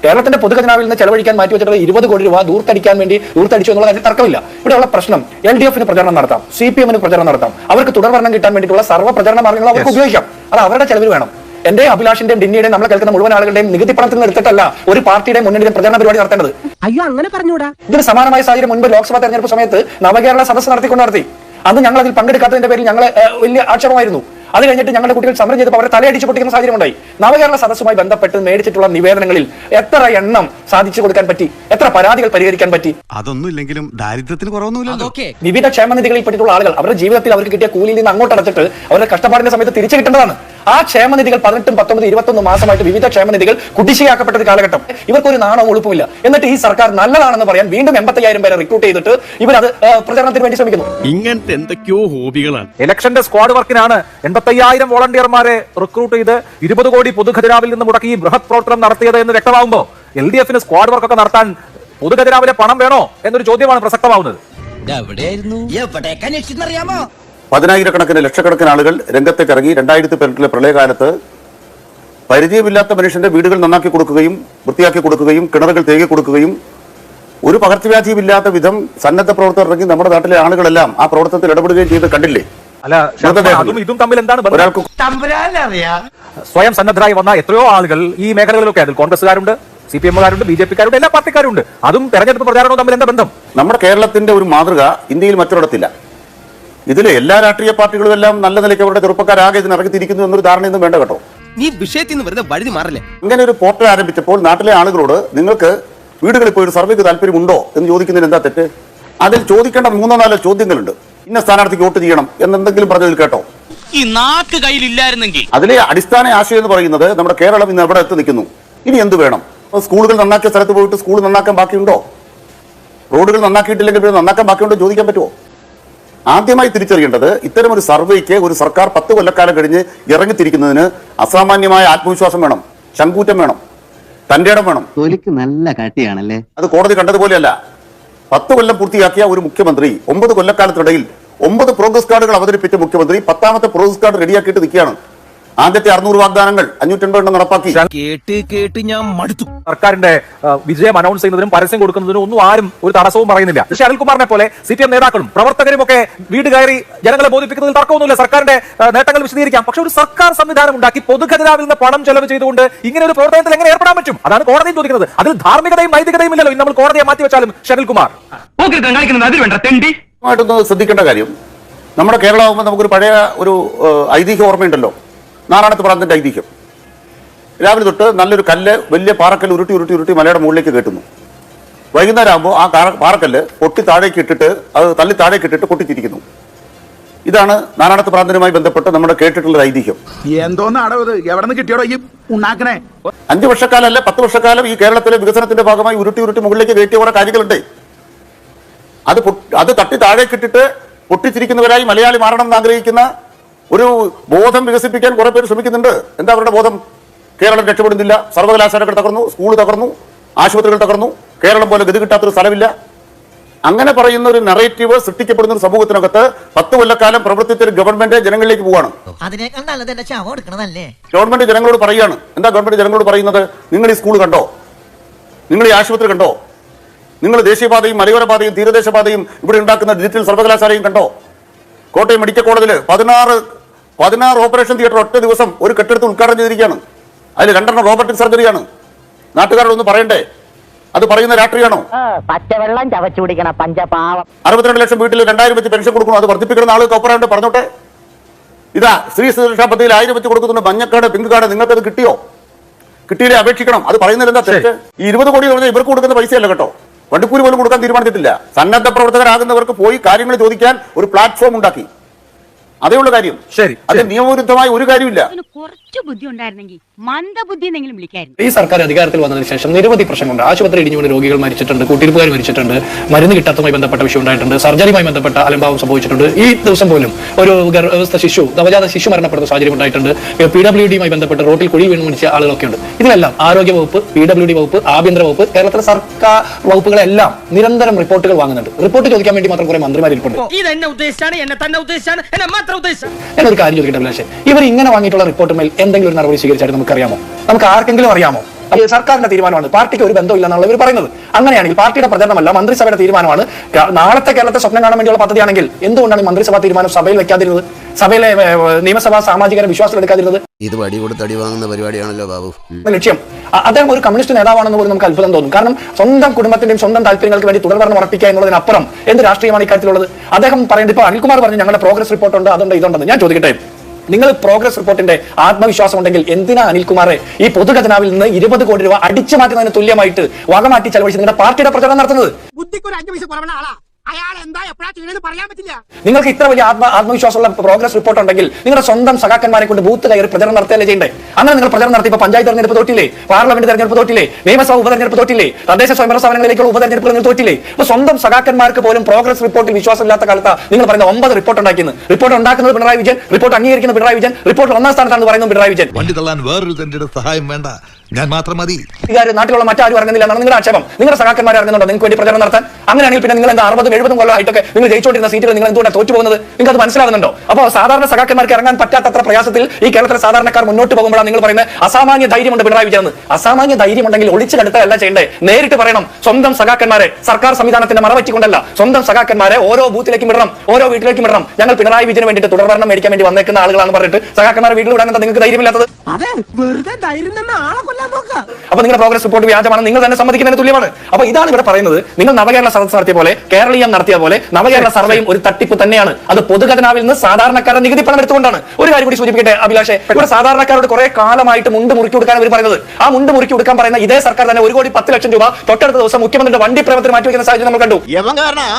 കേരളത്തിന്റെ പൊതുഖജനാവിൽ നിന്ന് ചെലവഴിക്കാൻ മാറ്റി വെച്ചിട്ടുള്ള 20 കോടി രൂപ ദൂർത്തടിക്കാൻ വേണ്ടി ദൂർത്തടിച്ചു എന്നുള്ള കാര്യത്തിൽ തർക്കമില്ല. ഇവിടെയുള്ള പ്രശ്നം LDF-ന് പ്രചരണം നടത്താം, CPM-ന് പ്രചരണം നടത്താം, അവർക്ക് തുടർഭരണം കിട്ടാൻ വേണ്ടിയിട്ടുള്ള സർവ്വ പ്രചരണ മാർഗ്ഗങ്ങൾ അവർക്ക് ഉപയോഗിക്കാം. അത് അവരുടെ ചെലവിൽ വേണം. എന്റെ അഭിലാഷിന്റെയും ഡിന്നിയുടെയും നമ്മളെ കേൾക്കുന്ന മുഴുവൻ ആളുകളുടെയും നികുതി പണത്തിൽ നിന്ന് എടുത്തിട്ടല്ല ഒരു പാർട്ടിയുടെ മുന്നണിയുടെ പ്രചരണ പരിപാടി നടത്തേണ്ടത്. അയ്യോ അങ്ങനെ പറഞ്ഞൂടാ. ഇതിന് സമാനമായ സാഹചര്യം മുൻപ് ലോക്സഭാ തെരഞ്ഞെടുപ്പ് സമയത്ത് നവകേരള സദസ്സ് നടത്തി. അന്ന് ഞങ്ങൾ അതിൽ പങ്കെടുക്കാത്തതിന്റെ പേരിൽ ഞങ്ങൾ വലിയ ആക്ഷേപമായിരുന്നു. അത് കഴിഞ്ഞിട്ട് ഞങ്ങളുടെ കുട്ടികൾ സമരം ചെയ്തപ്പോൾ അവരെ തലയടിച്ച് പൊട്ടിക്കുന്ന സാഹചര്യം ഉണ്ടായി. നവകേരള സദസ്സുമായി ബന്ധപ്പെട്ട് മേടിച്ചിട്ടുള്ള നിവേദനങ്ങളിൽ എത്ര എണ്ണം സാധിച്ചു കൊടുക്കാൻ പറ്റി? എത്ര പരാതികൾ പരിഹരിക്കാൻ പറ്റി? അതൊന്നും ഇല്ലെങ്കിലും ദാരിദ്ര്യത്തിന് കുറവൊന്നുമില്ലല്ലോ. വിവിധ ക്ഷേമനിധികളിൽ പെട്ടിട്ടുള്ള ആളുകൾ അവരുടെ ജീവിതത്തിൽ അവർക്ക് കിട്ടിയ കൂലിയിൽ നിന്ന് അങ്ങോട്ട് അടച്ചിട്ട് അവരുടെ കഷ്ടപ്പാടിന്റെ സമയത്ത് തിരിച്ചു കിട്ടേണ്ടതാണ്. ആ ക്ഷേമനിധികൾ 18, 19, 21 മാസമായിട്ട് വിവിധ ക്ഷേമനിധികൾ കുടിശ്ശികയാക്കപ്പെട്ട ഒരു കാലഘട്ടം. ഇവർക്കൊരു നാണവും ഒളുപ്പമില്ല. എന്നിട്ട് ഈ സർക്കാർ നല്ലതാണെന്ന് പറയാൻ വീണ്ടും 85,000 പേരെ റിക്രൂട്ട് ചെയ്തിട്ട് ഇവരത് പ്രചരണത്തിന് വേണ്ടി ശ്രമിക്കുന്നു. ഇങ്ങനത്തെ എന്തൊക്കെയോ ഹോബികളാണ്. ഇലക്ഷന്റെ സ്ക്വാഡ് വർക്കിനാണ് 85,000 വോളണ്ടിയർമാരെ റിക്രൂട്ട് ചെയ്ത് 20 കോടി പൊതുഖജനാവിൽ നിന്ന് മുടക്കി ഈ ബൃഹത് പ്രവർത്തനം നടത്തിയത് എന്ന് വ്യക്തമാകുമ്പോൾ LDF-ന് സ്ക്വാഡ് വർക്കൊക്കെ നടത്താൻ പൊതുഖജനാവിലെ പണം വേണോ എന്നൊരു ചോദ്യമാണ് പ്രസക്തമാവുന്നത്. പതിനായിരക്കണക്കിന് ലക്ഷക്കണക്കിന് ആളുകൾ രംഗത്തേക്ക് ഇറങ്ങി 2018 പ്രളയകാലത്ത് പരിചയമില്ലാത്ത മനുഷ്യന്റെ വീടുകൾ നന്നാക്കി കൊടുക്കുകയും വൃത്തിയാക്കി കൊടുക്കുകയും കിണറുകൾ തേകി കൊടുക്കുകയും ഒരു പകർച്ചവ്യാധിയും ഇല്ലാത്ത വിധം സന്നദ്ധ പ്രവർത്തകർ ഇറങ്ങി നമ്മുടെ നാട്ടിലെ ആളുകളെല്ലാം ആ പ്രവർത്തനത്തിൽ ഇടപെടുകയും ചെയ്ത് കണ്ടില്ലേ? അല്ല, അതും ഇതും തമ്മിൽ എന്താണ് ഒരാൾക്ക് സ്വയം സന്നദ്ധരായി വന്ന എത്രയോ ആളുകൾ ഈ മേഖലകളിലൊക്കെ, അതിൽ കോൺഗ്രസ്സുകാരുണ്ട്, CPM-കാരുണ്ട്, BJP-കാരുണ്ട്, എല്ലാ പാർട്ടിക്കാരുണ്ട്. അതും തെരഞ്ഞെടുപ്പ് പ്രചാരണവും തമ്മിൽ എന്താ ബന്ധം? നമ്മുടെ കേരളത്തിന്റെ ഒരു മാതൃക ഇന്ത്യയിൽ മറ്റൊരിടത്തില്ല. ഇതിലെ എല്ലാ രാഷ്ട്രീയ പാർട്ടികളും എല്ലാം നല്ല നിലയ്ക്ക് അവരുടെ ചെറുപ്പക്കാരാകെ ഇതിനിറങ്ങിത്തിരിക്കുന്നു എന്നൊരു ധാരണയൊന്നും വേണ്ട കേട്ടോ. നീ വിഷയത്തിൽ നിന്ന് വെറുതെ വഴുതി മാറില്ലേ? അങ്ങനെ ഒരു പോർട്ടൽ ആരംഭിച്ചപ്പോൾ നാട്ടിലെ ആളുകളോട് നിങ്ങൾക്ക് വീടുകളിൽ പോയി ഒരു സർവേക്ക് താല്പര്യമുണ്ടോ എന്ന് ചോദിക്കുന്നതിന് എന്താ തെറ്റ്? അതിൽ ചോദിക്കേണ്ട 3-4 ചോദ്യങ്ങളുണ്ട്. ഇന്ന സ്ഥാനാർത്ഥിക്ക് വോട്ട് ചെയ്യണം എന്നെന്തെങ്കിലും പറഞ്ഞതിൽ കേട്ടോ? ഈ നാക്ക് കയ്യിലില്ലായിരുന്നെങ്കിൽ. അതിലെ അടിസ്ഥാന ആശയം എന്ന് പറയുന്നത് നമ്മുടെ കേരളം ഇന്ന് എവിടെ എത്തി നിൽക്കുന്നു, ഇനി എന്ത് വേണം? സ്കൂളുകൾ നന്നാക്കിയ സ്ഥലത്ത് പോയിട്ട് സ്കൂൾ നന്നാക്കാൻ ബാക്കിയുണ്ടോ? റോഡുകൾ നന്നാക്കിയിട്ടില്ലെങ്കിൽ നന്നാക്കാൻ ബാക്കിയുണ്ടോ ചോദിക്കാൻ പറ്റുമോ? ആദ്യമായി തിരിച്ചറിയേണ്ടത് ഇത്തരം ഒരു സർവേക്ക് ഒരു സർക്കാർ 10 കൊല്ലക്കാലം കഴിഞ്ഞ് ഇറങ്ങിത്തിരിക്കുന്നതിന് അസാമാന്യമായ ആത്മവിശ്വാസം വേണം, ശങ്കൂറ്റം വേണം, തന്റെ ഇടം വേണം. നല്ല കാട്ടിയാണല്ലേ. അത് കോടതി കണ്ടതുപോലെയല്ല. 10 കൊല്ലം പൂർത്തിയാക്കിയ ഒരു മുഖ്യമന്ത്രി 9 കൊല്ലക്കാലത്തിനിടയിൽ 9 പ്രോഗ്രസ് കാർഡുകൾ അവതരിപ്പിച്ച മുഖ്യമന്ത്രി 10ാമത്തെ പ്രോഗ്രസ് കാർഡ് റെഡിയാക്കിയിട്ട് നിൽക്കുകയാണ്. ആദ്യത്തെ 600 വാഗ്ദാനങ്ങൾ 580 എണ്ണം നടപ്പാക്കി. കേട്ട് ഞാൻ മടുത്തു. സർക്കാരിന്റെ വിജയം അനൗൺസ് ചെയ്യുന്നതിനും പരസ്യം കൊടുക്കുന്നതിനും ഒന്നും ആരും ഒരു തടസ്സവും പറയുന്നില്ല. പക്ഷേ അനിൽകുമാറിനെ പോലെ CPM നേതാക്കളും പ്രവർത്തകരും ഒക്കെ വീട് കയറി ജനങ്ങളെ ബോധിപ്പിക്കുന്നതിൽ തർക്കമൊന്നുമില്ല. സർക്കാരിന്റെ നേട്ടങ്ങൾ വിശദീകരിക്കാം. പക്ഷെ ഒരു സർക്കാർ സംവിധാനം ഉണ്ടാക്കി പൊതുഖജനാവിൽ നിന്ന് പണം ചെലവ് ചെയ്തുകൊണ്ട് ഇങ്ങനെ ഒരു പ്രവർത്തനത്തിൽ എങ്ങനെ ഏർപ്പെടാൻ പറ്റും? അതാണ് കോടതി ചോദിക്കുന്നത്. അതിൽ ധാർമ്മികതയും നൈതികതയും ഇല്ലല്ലോ. ഇന്ന് നമ്മൾ കോടതിയെ മാറ്റിവെച്ചാലും ഷനിൽകുമാർ ായിട്ടൊന്ന് ശ്രദ്ധിക്കേണ്ട കാര്യം, നമ്മുടെ കേരളമാകുമ്പോൾ നമുക്കൊരു പഴയ ഒരു ഐതിഹ്യം ഓർമ്മയുണ്ടല്ലോ, നാരായണത്ത് പ്രാന്തന്റെ ഐതിഹ്യം. രാവിലെ തൊട്ട് നല്ലൊരു കല്ല്, വലിയ പാറക്കല്ല് ഉരുട്ടി മലയുടെ മുകളിലേക്ക് കെട്ടുന്നു. വൈകുന്നേരം ആകുമ്പോൾ ആ പാറക്കല്ല് പൊട്ടി താഴേക്ക് ഇട്ടിട്ട്, അത് തള്ളി താഴേക്ക് ഇട്ടിട്ട് പൊട്ടിച്ചിരിക്കുന്നു. ഇതാണ് നാരായണത്ത് പ്രാന്തനുമായി ബന്ധപ്പെട്ട് നമ്മുടെ കേട്ടിട്ടുള്ള ഐതിഹ്യം. എന്തോന്നാടോ ഇത്? എവിടെ നിന്ന് കിട്ടിയോടോ ഈ ഉണ്ടാക്കണേ? 5 വർഷക്കാലം അല്ല 10 വർഷക്കാലം ഈ കേരളത്തിലെ വികസനത്തിന്റെ ഭാഗമായി ഉരുട്ടി മുകളിലേക്ക് കയറ്റിയ കുറെ കാര്യങ്ങളുണ്ട്. അത് തട്ടി താഴേക്കിട്ടിട്ട് പൊട്ടിച്ചിരിക്കുന്നവരായി മലയാളി മാറണം എന്ന് ആഗ്രഹിക്കുന്ന ഒരു ബോധം വികസിപ്പിക്കാൻ കുറെ പേര് ശ്രമിക്കുന്നുണ്ട്. എന്താ അവരുടെ ബോധം? കേരളം രക്ഷപ്പെടുന്നില്ല, സർവകലാശാലകൾ തകർന്നു, സ്കൂൾ തകർന്നു, ആശുപത്രികൾ തകർന്നു, കേരളം പോലെ ഗതി കിട്ടാത്തൊരു സ്ഥലമില്ല. അങ്ങനെ പറയുന്ന ഒരു നറേറ്റീവ് സൃഷ്ടിക്കപ്പെടുന്ന ഒരു സമൂഹത്തിനകത്ത് 10 കൊല്ലക്കാലം പ്രവർത്തിച്ച ഗവൺമെന്റ് ജനങ്ങളിലേക്ക് പോവാണ്. ഗവൺമെന്റ് ജനങ്ങളോട് പറയുകയാണ്. എന്താ ഗവൺമെന്റ് ജനങ്ങളോട് പറയുന്നത്? നിങ്ങൾ ഈ സ്കൂൾ കണ്ടോ? നിങ്ങൾ ഈ ആശുപത്രി കണ്ടോ? നിങ്ങൾ ദേശീയപാതയും മലയോര പാതയും തീരദേശപാതയും ഇവിടെ ഉണ്ടാക്കുന്ന ഡിജിറ്റൽ സർവകലാശാലയും കണ്ടോ? കോട്ടയം മെഡിക്കൽ കോളേജിൽ 16 ഓപ്പറേഷൻ തിയേറ്റർ ഒറ്റ ദിവസം ഒരു കെട്ടിടത്തിൽ ഉദ്ഘാടനം ചെയ്തിരിക്കുകയാണ്. അതിൽ 2 റോബോട്ടിക് സർജറിയാണ്. നാട്ടുകാരോടൊന്ന് പറയണ്ടേ? അത് പറയുന്ന രാഷ്ട്രീയമാണോ? പച്ചവെള്ളം ചവച്ചു കുടിക്കണ പഞ്ചപാവം. 62 ലക്ഷം വീട്ടിൽ 2000 വെച്ച് പെൻഷൻ കൊടുക്കണം. അത് വർദ്ധിപ്പിക്കുന്ന ആളുകൾക്ക് ഒപ്പറാണ്ട് പറഞ്ഞോട്ടെ. ഇതാ സ്ത്രീ സുരക്ഷാ പദ്ധതിയിൽ 1000 വെച്ച് കൊടുക്കുന്നുണ്ട്. മഞ്ഞക്കാട്, പിങ്ക് കാർഡ്, നിങ്ങൾക്കത് കിട്ടിയോ? കിട്ടിയില്ലേ അപേക്ഷിക്കണം. അത് പറയുന്നത് എന്താ തെറ്റ്? ഈ 20 കോടി പറഞ്ഞാൽ ഇവർക്ക് കൊടുക്കുന്ന പൈസയല്ല കേട്ടോ. വണ്ടിക്കൂലി പോലും കൊടുക്കാൻ തീരുമാനിച്ചിട്ടില്ല. സന്നദ്ധ പ്രവർത്തകരാകുന്നവർക്ക് പോയി കാര്യങ്ങൾ ചോദിക്കാൻ ഒരു പ്ലാറ്റ്ഫോം ഉണ്ടാക്കി. അതേ ഉള്ള കാര്യം. ശരി, അത് നിയമവിരുദ്ധമായ ഒരു കാര്യമില്ല. കുറച്ച് ബുദ്ധി ഉണ്ടായിരുന്നെങ്കിൽ മന്ദബുദ്ധി എന്നെങ്കിലും വിളിക്കായിരുന്നു. ഈ സർക്കാർ അധികാരത്തിൽ വന്നതിന് ശേഷം നിരവധി പ്രശ്നങ്ങളുണ്ട്. ആശുപത്രി ഇടിഞ്ഞു വീണ് രോഗികൾ മരിച്ചിട്ടുണ്ട്, കുട്ടിരിപ്പുകാർ മരിച്ചിട്ടുണ്ട്, മരുന്ന് കിട്ടാത്തതുമായി ബന്ധപ്പെട്ട വിഷയം ഉണ്ടായിട്ടുണ്ട്, സർജറിയുമായി ബന്ധപ്പെട്ട അലംഭാവം സംഭവിച്ചിട്ടുണ്ട്. ഈ ദിവസം പോലും ഒരു ഗർഭസ്ഥ ശിശു, നവജാത ശിശു മരണപ്പെടുന്ന സാഹചര്യം ഉണ്ടായിട്ടുണ്ട്. PWDയുമായി ബന്ധപ്പെട്ട് റോട്ടിൽ കുഴി വീണ് മരിച്ച ആളുകളൊക്കെ ഉണ്ട്. ഇതിലെല്ലാം ആരോഗ്യ വകുപ്പ്, PWD വകുപ്പ്, ആഭ്യന്തര വകുപ്പ്, കേരളത്തിലെ സർക്കാർ വകുപ്പുകളെല്ലാം നിരന്തരം റിപ്പോർട്ടുകൾ വാങ്ങുന്നുണ്ട്. റിപ്പോർട്ട് ചോദിക്കാൻ വേണ്ടി മാത്രം കുറെ മന്ത്രിമാരിൽപ്പുണ്ട്. ഞാനൊരു കാര്യം ചോദിക്കട്ടെ അഭിലാഷേ, ഇവർ ഇങ്ങനെ വാങ്ങിയിട്ടുള്ള റിപ്പോർട്ടുമേൽ എന്തെങ്കിലും ഒരു നടപടി സ്വീകരിച്ചായിട്ട് നമുക്കറിയാമോ? നമുക്ക് ആർക്കെങ്കിലും അറിയാമോ? അത് സർക്കാരിന്റെ തീരുമാനമാണ്, പാർട്ടിക്ക് ഒരു ബന്ധമില്ല എന്നാണ് ഇവർ പറയുന്നത്. അങ്ങനെയാണെങ്കിൽ പാർട്ടിയുടെ പ്രചരണമല്ല, മന്ത്രിസഭയുടെ തീരുമാനമാണ്. നാളത്തെ കേരളത്തെ സ്വപ്നം കാണാൻ വേണ്ടിയുള്ള പദ്ധതിയാണെങ്കിൽ എന്തുകൊണ്ടാണ് ഈ മന്ത്രിസഭാ തീരുമാനം സഭയിൽ വെക്കാതിരുന്നത്? സഭയിലെ നിയമസഭാ സാമാജികരെ വിശ്വാസം എടുക്കാതിരുന്നത്? ഇത് വടി കൊടുത്ത് അടി വാങ്ങുന്ന പരിപാടിയാണല്ലോ ബാബു. ലക്ഷ്യം അദ്ദേഹം ഒരു കമ്മ്യൂണിസ്റ്റ് നേതാവാണെന്ന് പോലും നമുക്ക് അത്ഭുതം തോന്നും. കാരണം സ്വന്തം കുടുംബത്തിന്റെയും സ്വന്തം താല്പര്യങ്ങൾക്ക് വേണ്ടി തുടർഭരണം ഉറപ്പിക്കുക എന്നുള്ളതിനപ്പുറം എന്ത് രാഷ്ട്രീയമാണ് ഇക്കാര്യത്തിലുള്ളത്? അദ്ദേഹം പറയുന്നത്, ഇപ്പൊ അനിൽകുമാർ പറഞ്ഞു ഞങ്ങളുടെ പ്രോഗ്രസ് റിപ്പോർട്ട് ഉണ്ട്, അതുണ്ട്, ഇതുണ്ടെന്ന്. ഞാൻ ചോദിക്കട്ടെ, നിങ്ങൾ പ്രോഗ്രസ് റിപ്പോർട്ടിന്റെ ആത്മവിശ്വാസം ഉണ്ടെങ്കിൽ എന്തിനാ അനിൽകുമാറെ ഈ പൊതുഖജനാവിൽ നിന്ന് 20 കോടി രൂപ അടിച്ചു മാറ്റുന്നതിന് തുല്യമായിട്ട് വകമാറ്റി ചെലവഴിച്ച് നിങ്ങളുടെ പാർട്ടിയുടെ പ്രചരണം നടത്തുന്നത്? നിങ്ങൾക്ക് ഇത്ര വലിയ ആത്മവിശ്വാസമുള്ള പ്രോഗ്രസ് റിപ്പോർട്ട് ഉണ്ടെങ്കിൽ നിങ്ങളുടെ സ്വന്തം സഖാക്കന്മാരെ കൊണ്ട് ബൂത്ത് കയറി പ്രചരണം നടത്തുകയല്ലേ ചെയ്യണ്ടേ? അങ്ങനെ നിങ്ങൾ പ്രചരണം നടത്തിയപ്പോൾ പഞ്ചായത്ത് തെരഞ്ഞെടുപ്പ് തോറ്റില്ലേ, പാർലമെന്റ് തെരഞ്ഞെടുപ്പ് തോറ്റില്ലേ, നിയമസഭ ഉപതെരഞ്ഞെടുപ്പ് തോറ്റില്ലേ, തദ്ദേശ സ്വയംഭരണ സ്ഥാപനങ്ങളിലേക്കുള്ള ഉപതെരഞ്ഞെടുപ്പ് നിങ്ങൾ തോറ്റില്ലേ? ഇപ്പൊ സ്വന്തം സഖാക്കന്മാർക്ക് പോലും പ്രോഗ്രസ് റിപ്പോർട്ടിൽ വിശ്വാസമില്ലാത്ത കാലത്ത് നിങ്ങൾ പറയുന്ന 9 റിപ്പോർട്ട് ഉണ്ടാക്കിയെന്ന്. റിപ്പോർട്ട് ഉണ്ടാക്കുന്നത് പിണറായി വിജയൻ, റിപ്പോർട്ട് അംഗീകരിക്കുന്ന പിണറായി വിജയൻ, റിപ്പോർട്ട് 1ാം സ്ഥാനത്താണ് പറയുന്നത് പിണറായി വിജയൻ. വണ്ടി തള്ളാൻ വേറൊരു തന്റെ സഹായം വേണ്ട, ഞാൻ മാത്രം മതി. നാട്ടിലുള്ള മറ്റാരും ഇറങ്ങുന്നില്ല എന്നാണ് നിങ്ങളുടെ ആക്ഷേപം. നിങ്ങളുടെ സഖാക്കന്മാർ ഇറങ്ങുന്നുണ്ടോ നിങ്ങൾക്ക് വേണ്ടി പ്രചരണം നടത്താൻ? അങ്ങനെയാണെങ്കിൽ പിന്നെ നിങ്ങൾ എന്താ 60-70 കൊല്ലമായിട്ടൊക്കെ നിങ്ങൾ ജയിച്ചുകൊണ്ടിരുന്ന സീറ്റുകൾ നിങ്ങൾ എന്തുകൊണ്ടാണ് തോറ്റു പോകുന്നത്? നിങ്ങൾക്ക് അത് മനസ്സിലാകുന്നുണ്ടോ? അപ്പോൾ സാധാരണ സഖാക്കന്മാർക്ക് ഇറങ്ങാൻ പറ്റാത്തത്ര പ്രയാസത്തിൽ ഈ കേരളത്തിലെ സാധാരണക്കാർ മുന്നോട്ട് പോകുമ്പോഴാണ് നിങ്ങൾ പറയുന്നത് അസാമാന്യ ധൈര്യമുണ്ട് പിണറായി വിജയൻ. അസാമാന്യ ധൈര്യമുണ്ടെങ്കിൽ ഒളിച്ചു കടുത്തല്ല ചെയ്യേണ്ടേ, നേരിട്ട് പറയണം. സ്വന്തം സഖാക്കന്മാരെ സർക്കാർ സംവിധാനത്തിന്റെ മറവറ്റിക്കൊണ്ടല്ല, സ്വന്തം സഖാക്കന്മാരെ ഓരോ ബൂത്തിലേക്കും ഇടണം, ഓരോ വീട്ടിലേക്കും ഇടണം. ഞങ്ങൾ പിണറായി വിജയന് വേണ്ടിയിട്ട് തുടർഭരണം മേടിക്കാൻ വേണ്ടി വന്നേക്കുന്ന ആളുകളാണെന്ന് പറഞ്ഞിട്ട് സഖാക്കന്മാരെ വീട്ടിൽ വിടാൻ എന്താ നിങ്ങൾക്ക് ധൈര്യമില്ലാത്തത്? അപ്പൊ നിങ്ങളുടെ പ്രോഗ്രസ് റിപ്പോർട്ട് വ്യാജമാണ്, നിങ്ങൾ തന്നെ സമ്മതിക്കുന്നതിന് തുല്യമാണ്. അപ്പൊ ഇതാണ് ഇവിടെ പറയുന്നത്. നിങ്ങൾ നവകേരള സദസ്സ് നടത്തിയ പോലെ, കേരളീയം നടത്തിയ പോലെ നവകേരള സർവേയും ഒരു തട്ടിപ്പ് തന്നെയാണ്. അത് പൊതുഖജനാവിൽ നിന്ന് സാധാരണക്കാരുടെ നികുതി പണം എടുത്തുകൊണ്ടാണ്. ഒരു കാര്യം കൂടി സൂചിപ്പിക്കട്ടെ അഭിലാഷേ, ഇവിടെ സാധാരണക്കാരോട് കുറെ കാലമായിട്ട് മുണ്ട് മുറുക്കി കൊടുക്കാൻ അവർ പറയുന്നത്. ആ മുണ്ട് മുറുക്കി കൊടുക്കാൻ പറയുന്ന ഇതേ സർക്കാർ തന്നെ 1,10,00,000 രൂപ തൊട്ടടുത്ത ദിവസം മുഖ്യമന്ത്രിയുടെ വണ്ടി പ്രേമത്തിന് മാറ്റിവെക്കുന്ന സാഹചര്യം നമ്മൾ കണ്ടു.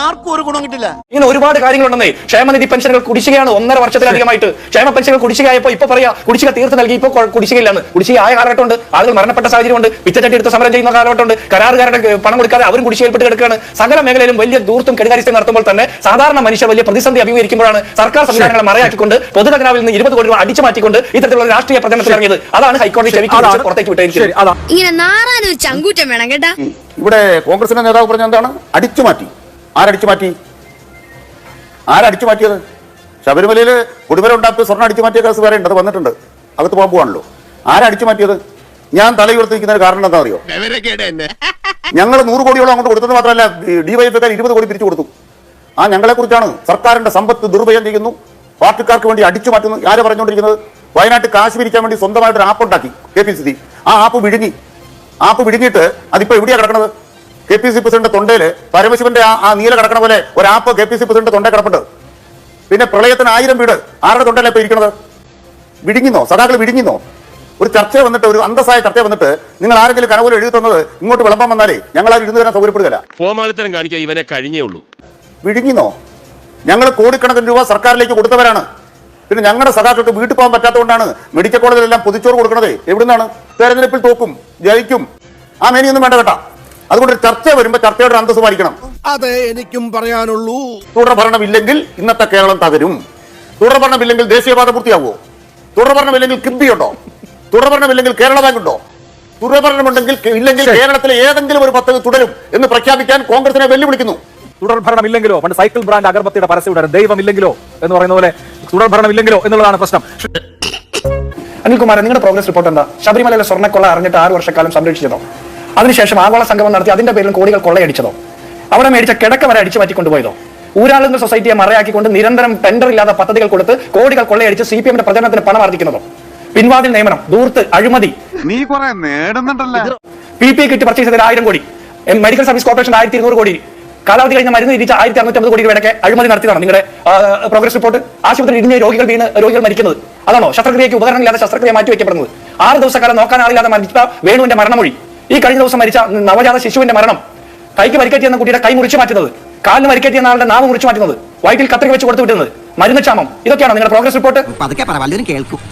ആർക്കും ഒരു ഗുണം കിട്ടില്ല. ഇങ്ങനെ ഒരുപാട് കാര്യങ്ങളുണ്ടെന്നേ. ക്ഷേമനിധി പെൻഷനുകൾ കുടിശ്ശികയാണ് 1.5 വർഷത്തിലധികമായിട്ട്. ക്ഷേമ പെൻഷനുകൾ കുടിശ്ശികയായപ്പോൾ ഇപ്പൊ പറയാ കുടിശ്ശിക തീർത്ത് നൽകി, ഇപ്പോൾ കുടിശ്ശികയില്ലാന്ന്. കുടിശ്ശിക ആയ കാലഘട്ടമുണ്ട്, ആളുകൾ മരണപ്പെട്ട സാഹചര്യമുണ്ട്, പിച്ചച്ചട്ടി എടുത്ത് സമരം ചെയ്യുന്ന കാലഘട്ടമുണ്ട്, കരാറുകാരുടെ പണം കൊടുക്കാതെ അവരും കുടിശ്ശികയിൽപ്പെട്ട് കിടക്കുകയാണ്. സകല മേഖലയിലും വലിയ ദൂർത്തും കെടുകാര്യസ്ഥയും നടത്തുമ്പോൾ തന്നെ സാധാരണ മനുഷ്യർ വലിയ പ്രതിസന്ധി അഭിമുഖീകരിക്കുമ്പോഴാണ് സർക്കാർ സംവിധാനങ്ങളെ മറയാക്കിക്കൊണ്ട് പൊതുഖജനാവിൽ നിന്ന് 20 കോടി രൂപ അടിച്ചു മാറ്റിക്കൊണ്ട് ഇത്തരത്തിലുള്ള രാഷ്ട്രീയ പ്രചരണത്തിൽ ഇറങ്ങിയത്. അതാണ് ഹൈക്കോടതി ചെവിക്ക് പുറത്തേക്ക് വിട്ടിരിക്കുന്നത്. ചങ്കൂറ്റം വേണം കേട്ടാ. ഇവിടെ കോൺഗ്രസിന്റെ നേതാവ് പറഞ്ഞ എന്താണ്? അടിച്ചു മാറ്റി. ആരടിച്ചു മാറ്റി? ആരടിച്ചു മാറ്റിയത്? ശബരിമലയിൽ കുടിമര ഉണ്ടാക്കി സ്വർണ്ണം അടിച്ചു മാറ്റിയ കേസ് വേറെ ഉണ്ട്, അത് വന്നിട്ടുണ്ട്, അകത്ത് പോകാൻ പോവാണല്ലോ. ആരടിച്ചു മാറ്റിയത്? ഞാൻ തലയുയർത്തിരിക്കുന്നതിന് കാരണം എന്താ അറിയോ? ഞങ്ങൾ 100 കോടിയോളം അങ്ങോട്ട് കൊടുത്തത് മാത്രമല്ല, ഡിവൈഎഫ്ഐക്കാർ 20 കോടി പിരിച്ചു കൊടുത്തു. ആ ഞങ്ങളെ കുറിച്ചാണ്. സർക്കാരിന്റെ സമ്പത്ത് ദുർബയം ചെയ്യുന്നു, പാർട്ടിക്കാർക്ക് വേണ്ടി അടിച്ചു മാറ്റുന്നു. ആരെ പറഞ്ഞുകൊണ്ടിരിക്കുന്നത്? വയനാട്ടിൽ കാശ് പിരിക്കാൻ വേണ്ടി സ്വന്തമായിട്ട് ഒരു ആപ്പ് ഉണ്ടാക്കി KPCC. ആ ആപ്പ് വിഴുങ്ങിയിട്ട് അതിപ്പോ എവിടെയാ കിടക്കുന്നത്? KPCC പ്രസിഡന്റ് തൊണ്ടയില് പരമശിവന്റെ ആ നീല കിടക്കണ പോലെ ഒരു ആപ്പ് KPCC പ്രസിഡന്റ് തൊണ്ടയിൽ കിടപ്പുണ്ട്. പിന്നെ പ്രളയത്തിന് 1000 വീട് ആരുടെ തൊണ്ടയിലാണ് ഇപ്പൊ ഇരിക്കുന്നത്? വിഴുങ്ങിന്നോ? സഖാക്കൾ വിഴുങ്ങിന്നോ? ഒരു ചർച്ച വന്നിട്ട്, ഒരു അന്തസ്സായ ചർച്ച വന്നിട്ട് നിങ്ങൾ ആരെങ്കിലും കനപോലെ എഴുതി തന്നത് ഇങ്ങോട്ട് വിളമ്പാൻ വന്നാലേ ഞങ്ങൾ ആരും ഇരുന്ന് തരാൻ സൗകര്യപ്പെടുകയില്ല. ഫോമാലിത്തരം കാണിക്കാൻ ഇവനെ കഴിഞ്ഞേ ഉള്ളൂ. വിഴുങ്ങിന്നോ? ഞങ്ങൾ കോടിക്കണക്കിന് രൂപ സർക്കാരിലേക്ക് കൊടുത്തവരാണ്. പിന്നെ ഞങ്ങളുടെ സഖാക്കൾക്ക് വീട്ടിൽ പോകാൻ പറ്റാത്തതുകൊണ്ടാണ് മെഡിക്കൽ കോളേജിലെല്ലാം പൊതിച്ചോറ് കൊടുക്കണത്. എവിടുന്നാണ്? തെരഞ്ഞെടുപ്പിൽ തോക്കും, ജയിക്കും, ആ മേനിയൊന്നും വേണ്ട കേട്ടാ. അതുകൊണ്ട് ചർച്ച വരുമ്പോൾ ചർച്ചയുടെ അന്തസ്സ് പാലിക്കണം. അതെ എനിക്കും പറയാനുള്ളൂ. തുടർഭരണമില്ലെങ്കിൽ ഇന്നത്തെ കേരളം തകരും. തുടർഭരണമില്ലെങ്കിൽ ദേശീയപാത പൂർത്തിയാവുമോ? തുടർഭരണമില്ലെങ്കിൽ കിബി ഉണ്ടോ? തുടർഭരണമില്ലെങ്കിൽ കേരള ബാങ്ക് ഉണ്ടോ? തുടർഭരണമുണ്ടെങ്കിൽ ഇല്ലെങ്കിൽ കേരളത്തിലെ ഏതെങ്കിലും ഒരു പദ്ധതി തുടരും എന്ന് പ്രഖ്യാപിക്കാൻ കോൺഗ്രസിനെ വെല്ലുവിളിക്കുന്നു. തുടർഭരണമില്ലെങ്കിലോ, പണ്ട് സൈക്കിൾ ബ്രാൻഡ് അഗർബത്തിയുടെ പരസ്യം ദൈവമില്ലെങ്കിലോ എന്ന് പറയുന്ന പോലെ തുടർഭരണമില്ലെങ്കിലോ എന്നുള്ളതാണ് പ്രശ്നം. അനിൽകുമാർ, നിങ്ങളുടെ പ്രോഗ്രസ് റിപ്പോർട്ട് എന്താ? ശബരിമലയിലെ സ്വർണ്ണക്കൊള്ള അറിഞ്ഞിട്ട് 6 വർഷക്കാലം സംരക്ഷിച്ചതോ? അതിനുശേഷം ആഗോള സംഗമം നടത്തി അതിന്റെ പേരിൽ കോടികൾ കൊള്ളയടിച്ചതോ? അവിടെ മേടിച്ച കിടക്ക വരെ അടിച്ചു മാറ്റിക്കൊണ്ടുപോയതോ? ഊരാളുന്ന സൊസൈറ്റിയെ മറയാക്കിക്കൊണ്ട് നിരന്തരം ടെൻഡർ ഇല്ലാത്ത പദ്ധതികൾ കൊടുത്ത് കോടികൾ കൊള്ളയടിച്ച് CPM പ്രചരണത്തിന് പണം ആർജിക്കുന്നതോ? പിൻവാതിൽ നിയമനം, ദൂർത്ത്, അഴിമതി, നീ കുറെ നേടുന്നുണ്ടല്ലോ. PPE കിറ്റ് പർച്ചേസ് ചെയ്തത് 1000 കോടി, മെഡിക്കൽ സർവീസ് കോർപ്പറേഷൻ 1200 കോടി, കാലാവധി കഴിഞ്ഞ മരുന്ന് ഇരിച്ച 1650 കോടി രൂപയുടെ അഴിമതി നടത്തിയതാണ് നിങ്ങളുടെ പ്രോഗ്രസ് റിപ്പോർട്ട്. ആശുപത്രി ഇടിഞ്ഞ് രോഗികൾ മരിക്കുന്നത് അതാണോ? ശസ്ത്രക്രിയയ്ക്ക് ഉപകരണമില്ലാതെ ശസ്ത്രക്രിയ മാറ്റിവെക്കപ്പെടുന്നത്, 6 ദിവസക്കാലം നോക്കാൻ ആളില്ലാതെ മരിച്ച വേണുവിന്റെ മരണമൊഴി, ഈ കഴിഞ്ഞ ദിവസം മരിച്ച നവജാത ശിശുവിന്റെ മരണം, കൈക്ക് പരിക്കേറ്റിയെന്ന കുട്ടിയുടെ കൈ മുറിച്ചു മാറ്റുന്നത്, കാലിന് പരിക്കേറ്റിയെന്ന ആളുടെ നാവ് മുറിച്ചു മാറ്റുന്നത്, വയറ്റിൽ കത്രിക വെച്ച് കൊടുത്തു വിട്ടുന്നത്, മരുന്ന് ക്ഷാമം, ഇതൊക്കെയാണ് നിങ്ങളുടെ പ്രോഗ്രസ് റിപ്പോർട്ട്.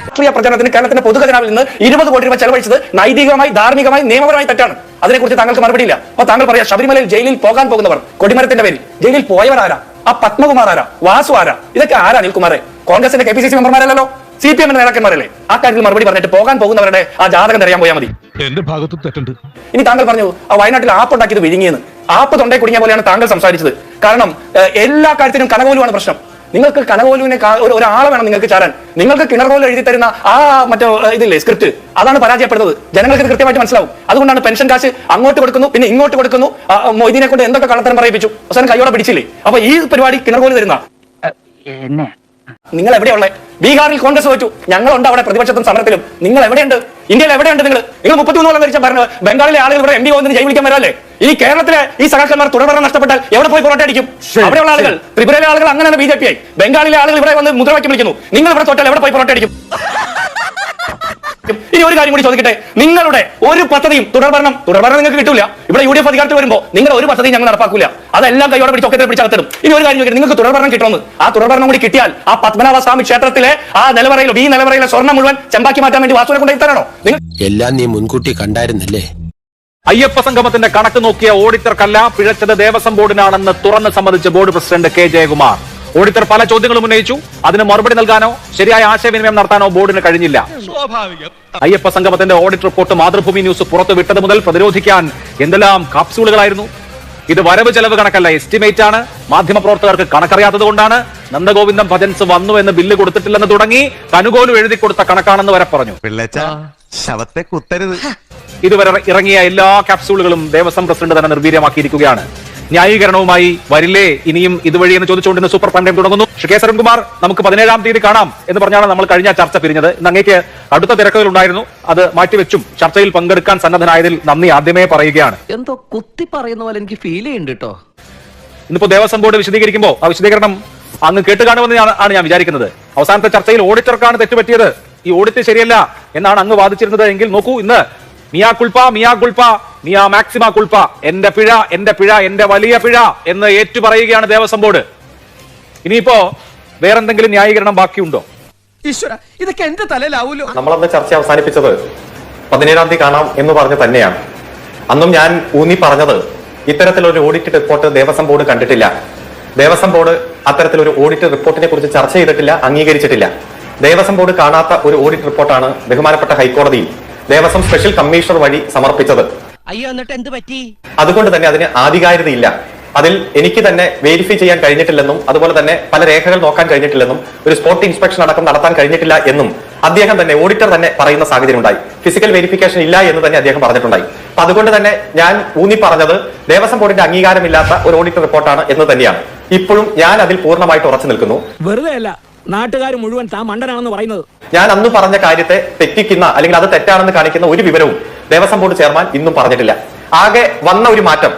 രാഷ്ട്രീയ പ്രചരണത്തിന് കേരളത്തിന്റെ പൊതുഖജനാവിൽ നിന്ന് 20 കോടി രൂപ ചെലവഴിച്ചത് നൈതികമായി, ധാർമ്മികമായി, നിയമപരമായി തെറ്റാണ്. അതിനെക്കുറിച്ച് താങ്കൾക്ക് മറുപടിയില്ല. അപ്പൊ താങ്കൾ പറയാം ശബരിമലയിൽ ജയിലിൽ പോകാൻ പോകുന്നവർ, കൊടിമരത്തിന്റെ പേരിൽ ജയിലിൽ പോയവർ ആരാ? ആ പത്മകുമാർ ആരാ? വാസു ആരാ? ഇതൊക്കെ ആരാ? അനിൽകുമാറെ, കോൺഗ്രസിന്റെ KPCC മെമ്പർമാരല്ലോ, CPM നേതാക്കന്മാരല്ലേ? ആ കാര്യത്തിൽ മറുപടി പറഞ്ഞിട്ട് പോകാൻ പോകുന്നവരുടെ ആ ജാതകം തെരയാൻ പോയാൽ മതി. എന്റെ ഭാഗത്തും തെറ്റുണ്ട്. ഇനി താങ്കൾ പറഞ്ഞു ആ വയനാട്ടിൽ ആപ്പ് ഉണ്ടാക്കിയത് വിഴുങ്ങിയെന്ന്. ആപ്പ് തൊണ്ടേ കുടുങ്ങിയ പോലെയാണ് താങ്കൾ സംസാരിച്ചത്. കാരണം എല്ലാ കാര്യത്തിലും കനകോലുവാണ് പ്രശ്നം. നിങ്ങൾക്ക് കനകോലുവിനെ ഒരാളെ വേണം നിങ്ങൾക്ക് ചാരാൻ. നിങ്ങൾക്ക് കിണർകോല് എഴുതി തരുന്ന ആ മറ്റോ ഇതില്ലേ സ്ക്രിപ്റ്റ്, അതാണ് പരാജയപ്പെടുന്നത്. ജനങ്ങൾക്ക് ഇത് കൃത്യമായിട്ട് മനസ്സിലാവും. അതുകൊണ്ടാണ് പെൻഷൻ കാശ് അങ്ങോട്ട് കൊടുക്കുന്നു, പിന്നെ ഇങ്ങോട്ട് കൊടുക്കുന്നു. മൊയ്തീനെ കൊണ്ട് എന്തൊക്കെ കള്ളത്തരം പറയിപ്പിച്ചു, അവസാനം കൈയോടെ പിടിച്ചില്ലേ? അപ്പൊ ഈ പരിപാടി കിണർകോല് തരുന്ന നിങ്ങൾ എവിടെയുള്ള? ബീഹാറിൽ കോൺഗ്രസ് തോറ്റു, ഞങ്ങളുണ്ട് അവിടെ പ്രതിപക്ഷത്തും സമരത്തിലും. നിങ്ങൾ എവിടെയുണ്ട്? ഇന്ത്യയിൽ എവിടെയുണ്ട്? നിങ്ങൾ 33 കൊല്ലം ഭരിച്ച പറഞ്ഞു ബംഗാളിലെ ആളുകൾ ഇവിടെ MP പോകുന്നതിന് ജയി വിളിക്കാൻ വരാല്ലേ? ഇനി കേരളത്തിലെ ഈ സഖാക്കന്മാർ തുടർഭരണം നഷ്ടപ്പെട്ടാൽ എവിടെ പോയി പൊറോട്ട അടിക്കും? അവിടെയുള്ള ആളുകൾ, ത്രിപുരയിലെ ആളുകൾ അങ്ങനെയാണ് BJP ആയി. ബംഗാളിലെ ആളുകൾ ഇവിടെ വന്ന് മുദ്രാവാക്യം വിളിക്കുന്നു. നിങ്ങൾ ഇവിടെ തോറ്റാൽ എവിടെ പോയി പൊറോട്ട അടിക്കും? ഇനി ഒരു കാര്യം കൂടി ചോദിക്കട്ടെ, നിങ്ങളുടെ ഒരു പദ്ധതിയും തുടർഭരണം നിങ്ങൾക്ക് കിട്ടില്ല. ഇവിടെ UDF അധികാരത്തിൽ വരുമ്പോൾ നിങ്ങളുടെ ഒരു പദ്ധതിയും ഞങ്ങൾ നടപ്പാക്കില്ല. അതെല്ലാം കൈയോടെ പിടിച്ച് ഒക്കത്തെ പിടിച്ചകത്തിടും. ഇനി ഒരു കാര്യം ചോദിക്കട്ടെ, നിങ്ങൾക്ക് തുടർഭരണം കിട്ടുമെന്ന്. ആ തുടർഭരണം കൂടി കിട്ടിയാൽ ആ പത്മനാഭസ്വാമി ക്ഷേത്രത്തിലെ ആ നിലവറയിലും ഈ നിലവറയിലെ സ്വർണ്ണം മുഴുവൻ ചെമ്പാക്കി മാറ്റാൻ വേണ്ടി വാസുവിനെ കൊണ്ടുപോയിട്ടാണോ നിങ്ങൾ? എല്ലാം നീ മുൻകൂട്ടി കണ്ടായിരുന്നല്ലേ? അയ്യപ്പ സംഗമത്തിന്റെ കണക്ക് നോക്കിയ ഓഡിറ്റർക്കല്ല, പിഴച്ചത് ദേവസ്വം ബോർഡിനാണെന്ന് തുറന്ന് സമ്മതിച്ച board president K. Jayakumar. Auditor പല ചോദ്യങ്ങളും ഉന്നയിച്ചു. അതിന് മറുപടി നൽകാനോ ശരിയായ ആശയവിനിമയം നടത്താനോ ബോർഡിന് കഴിഞ്ഞില്ല. അയ്യപ്പ സംഗമത്തിന്റെ ഓഡിറ്റ് റിപ്പോർട്ട് മാതൃഭൂമി ന്യൂസ് പുറത്തുവിട്ടത് മുതൽ പ്രതിരോധിക്കാൻ എന്തെല്ലാം കാപ്സ്യൂളുകളായിരുന്നു. ഇത് വരവ് ചെലവ് കണക്കല്ല, എസ്റ്റിമേറ്റ് ആണ്. മാധ്യമപ്രവർത്തകർക്ക് കണക്കറിയാത്തത് കൊണ്ടാണ്. നന്ദഗോവിന്ദം ഭജൻസ് വന്നു എന്ന് ബില്ല് കൊടുത്തിട്ടില്ലെന്ന് തുടങ്ങി കനുകോലും എഴുതി കൊടുത്ത കണക്കാണെന്ന് വരെ പറഞ്ഞു. ശവത്തെ കുത്തരുത്. ഇതുവരെ ഇറങ്ങിയ എല്ലാ ക്യാപ്സ്യൂളുകളും ദേവസ്വം പ്രസിഡന്റ് തന്നെ നിർവീര്യമാക്കിയിരിക്കുകയാണ്. ന്യായീകരണവുമായി വരില്ലേ ഇനിയും ഇതുവഴി എന്ന് ചോദിച്ചുകൊണ്ട് സൂപ്പർ പ്രൈം ടൈം തുടങ്ങുന്നു. കെ. സരൺകുമാർ, നമുക്ക് 17-ാം തീയതി കാണാം എന്ന് പറഞ്ഞാണ് നമ്മൾ കഴിഞ്ഞ ചർച്ച പിരിഞ്ഞത്. ഇന്ന് അങ്ങേക്ക് അടുത്ത തിരക്കുകൾ ഉണ്ടായിരുന്നു, അത് മാറ്റിവെച്ചും ചർച്ചയിൽ പങ്കെടുക്കാൻ സന്നദ്ധനായതിൽ നന്ദി ആദ്യമേ പറയുകയാണ്. എന്തോ കുത്തി പറയുന്ന പോലെ എനിക്ക് ഫീൽ ചെയ്യുന്നുണ്ട് കേട്ടോ. ഇന്നിപ്പോ ദേവസ്വം ബോർഡ് വിശദീകരിക്കുമ്പോൾ ആ വിശദീകരണം അങ്ങ് കേട്ടുകാണുമെന്ന് ആണ് ഞാൻ വിചാരിക്കുന്നത്. അവസാനത്തെ ചർച്ചയിൽ ഓഡിറ്റർക്കാണ് തെറ്റുപറ്റിയത്, ഈ ഓഡിറ്റ് ശരിയല്ല എന്നാണ് അങ്ങ് വാദിച്ചിരുന്നത്. എങ്കിൽ നോക്കൂ, ഇന്ന് മിയാ കുൾപ്പ മിയാ മാക്സിമ കുൾപ്പ, എന്റെ പിഴ എന്റെ വലിയ പിഴ എന്ന് ഏറ്റുപറയുകയാണ് ദേവസ്വം ബോർഡ്. ഇനിയിപ്പോ വേറെന്തെങ്കിലും ന്യായീകരണം ബാക്കിയുണ്ടോ? ഇതൊക്കെ എന്റെ തലയിലാവൂലോ. നമ്മളന്ന് ചർച്ച അവസാനിപ്പിച്ചത് 17-ാം തീയതി കാണാം എന്ന് പറഞ്ഞ് തന്നെയാണ്. അന്നും ഞാൻ ഊന്നി പറഞ്ഞത് ഇത്തരത്തിലൊരു ഓഡിറ്റ് റിപ്പോർട്ട് ദേവസ്വം ബോർഡ് കണ്ടിട്ടില്ല. ദേവസ്വം ബോർഡ് അത്തരത്തിലൊരു ഓഡിറ്റ് റിപ്പോർട്ടിനെ കുറിച്ച് ചർച്ച ചെയ്തിട്ടില്ല, അംഗീകരിച്ചിട്ടില്ല. ദേവസ്വം ബോർഡ് കാണാത്ത ഒരു ഓഡിറ്റ് റിപ്പോർട്ടാണ് ബഹുമാനപ്പെട്ട ഹൈക്കോടതിയിൽ ദേവസ്വം സ്പെഷ്യൽ കമ്മീഷണർ വഴി സമർപ്പിച്ചത്. അയ്യോ, എന്നിട്ട് എന്ത് പറ്റി? അതുകൊണ്ട് തന്നെ അതിന് ആധികാരികതയില്ല. അതിൽ എനിക്ക് തന്നെ വെരിഫൈ ചെയ്യാൻ കഴിഞ്ഞിട്ടില്ലെന്നും അതുപോലെ തന്നെ പല രേഖകൾ നോക്കാൻ കഴിഞ്ഞിട്ടില്ലെന്നും ഒരു സ്പോട്ട് ഇൻസ്പെക്ഷൻ അടക്കം നടത്താൻ കഴിഞ്ഞിട്ടില്ല എന്നും അദ്ദേഹം തന്നെ, ഓഡിറ്റർ തന്നെ പറയുന്ന സാഹചര്യം ഉണ്ടായി. ഫിസിക്കൽ വെരിഫിക്കേഷൻ ഇല്ല എന്ന് തന്നെ അദ്ദേഹം പറഞ്ഞിട്ടുണ്ടായി. അപ്പൊ അതുകൊണ്ട് തന്നെ ഞാൻ ഊന്നി പറഞ്ഞത് ദേവസ്വം ബോർഡിന്റെ അംഗീകാരമില്ലാത്ത ഒരു ഓഡിറ്റ് റിപ്പോർട്ടാണ് എന്ന് തന്നെയാണ്. ഇപ്പോഴും ഞാൻ അതിൽ പൂർണ്ണമായിട്ട് ഉറച്ചു നിൽക്കുന്നു. വെറുതെ അല്ല നാട്ടുകാർ മുഴുവൻ താൻ മണ്ടനാണെന്ന് പറയുന്നത്. ഞാൻ അന്ന് പറഞ്ഞ കാര്യത്തെ തെറ്റിക്കുന്ന അല്ലെങ്കിൽ അത് തെറ്റാണെന്ന് കാണിക്കുന്ന ഒരു വിവരവും ദേവസ്വം ബോർഡ് ചെയർമാൻ ഇന്നും പറഞ്ഞിട്ടില്ല. ആകെ വന്ന ഒരു മാറ്റം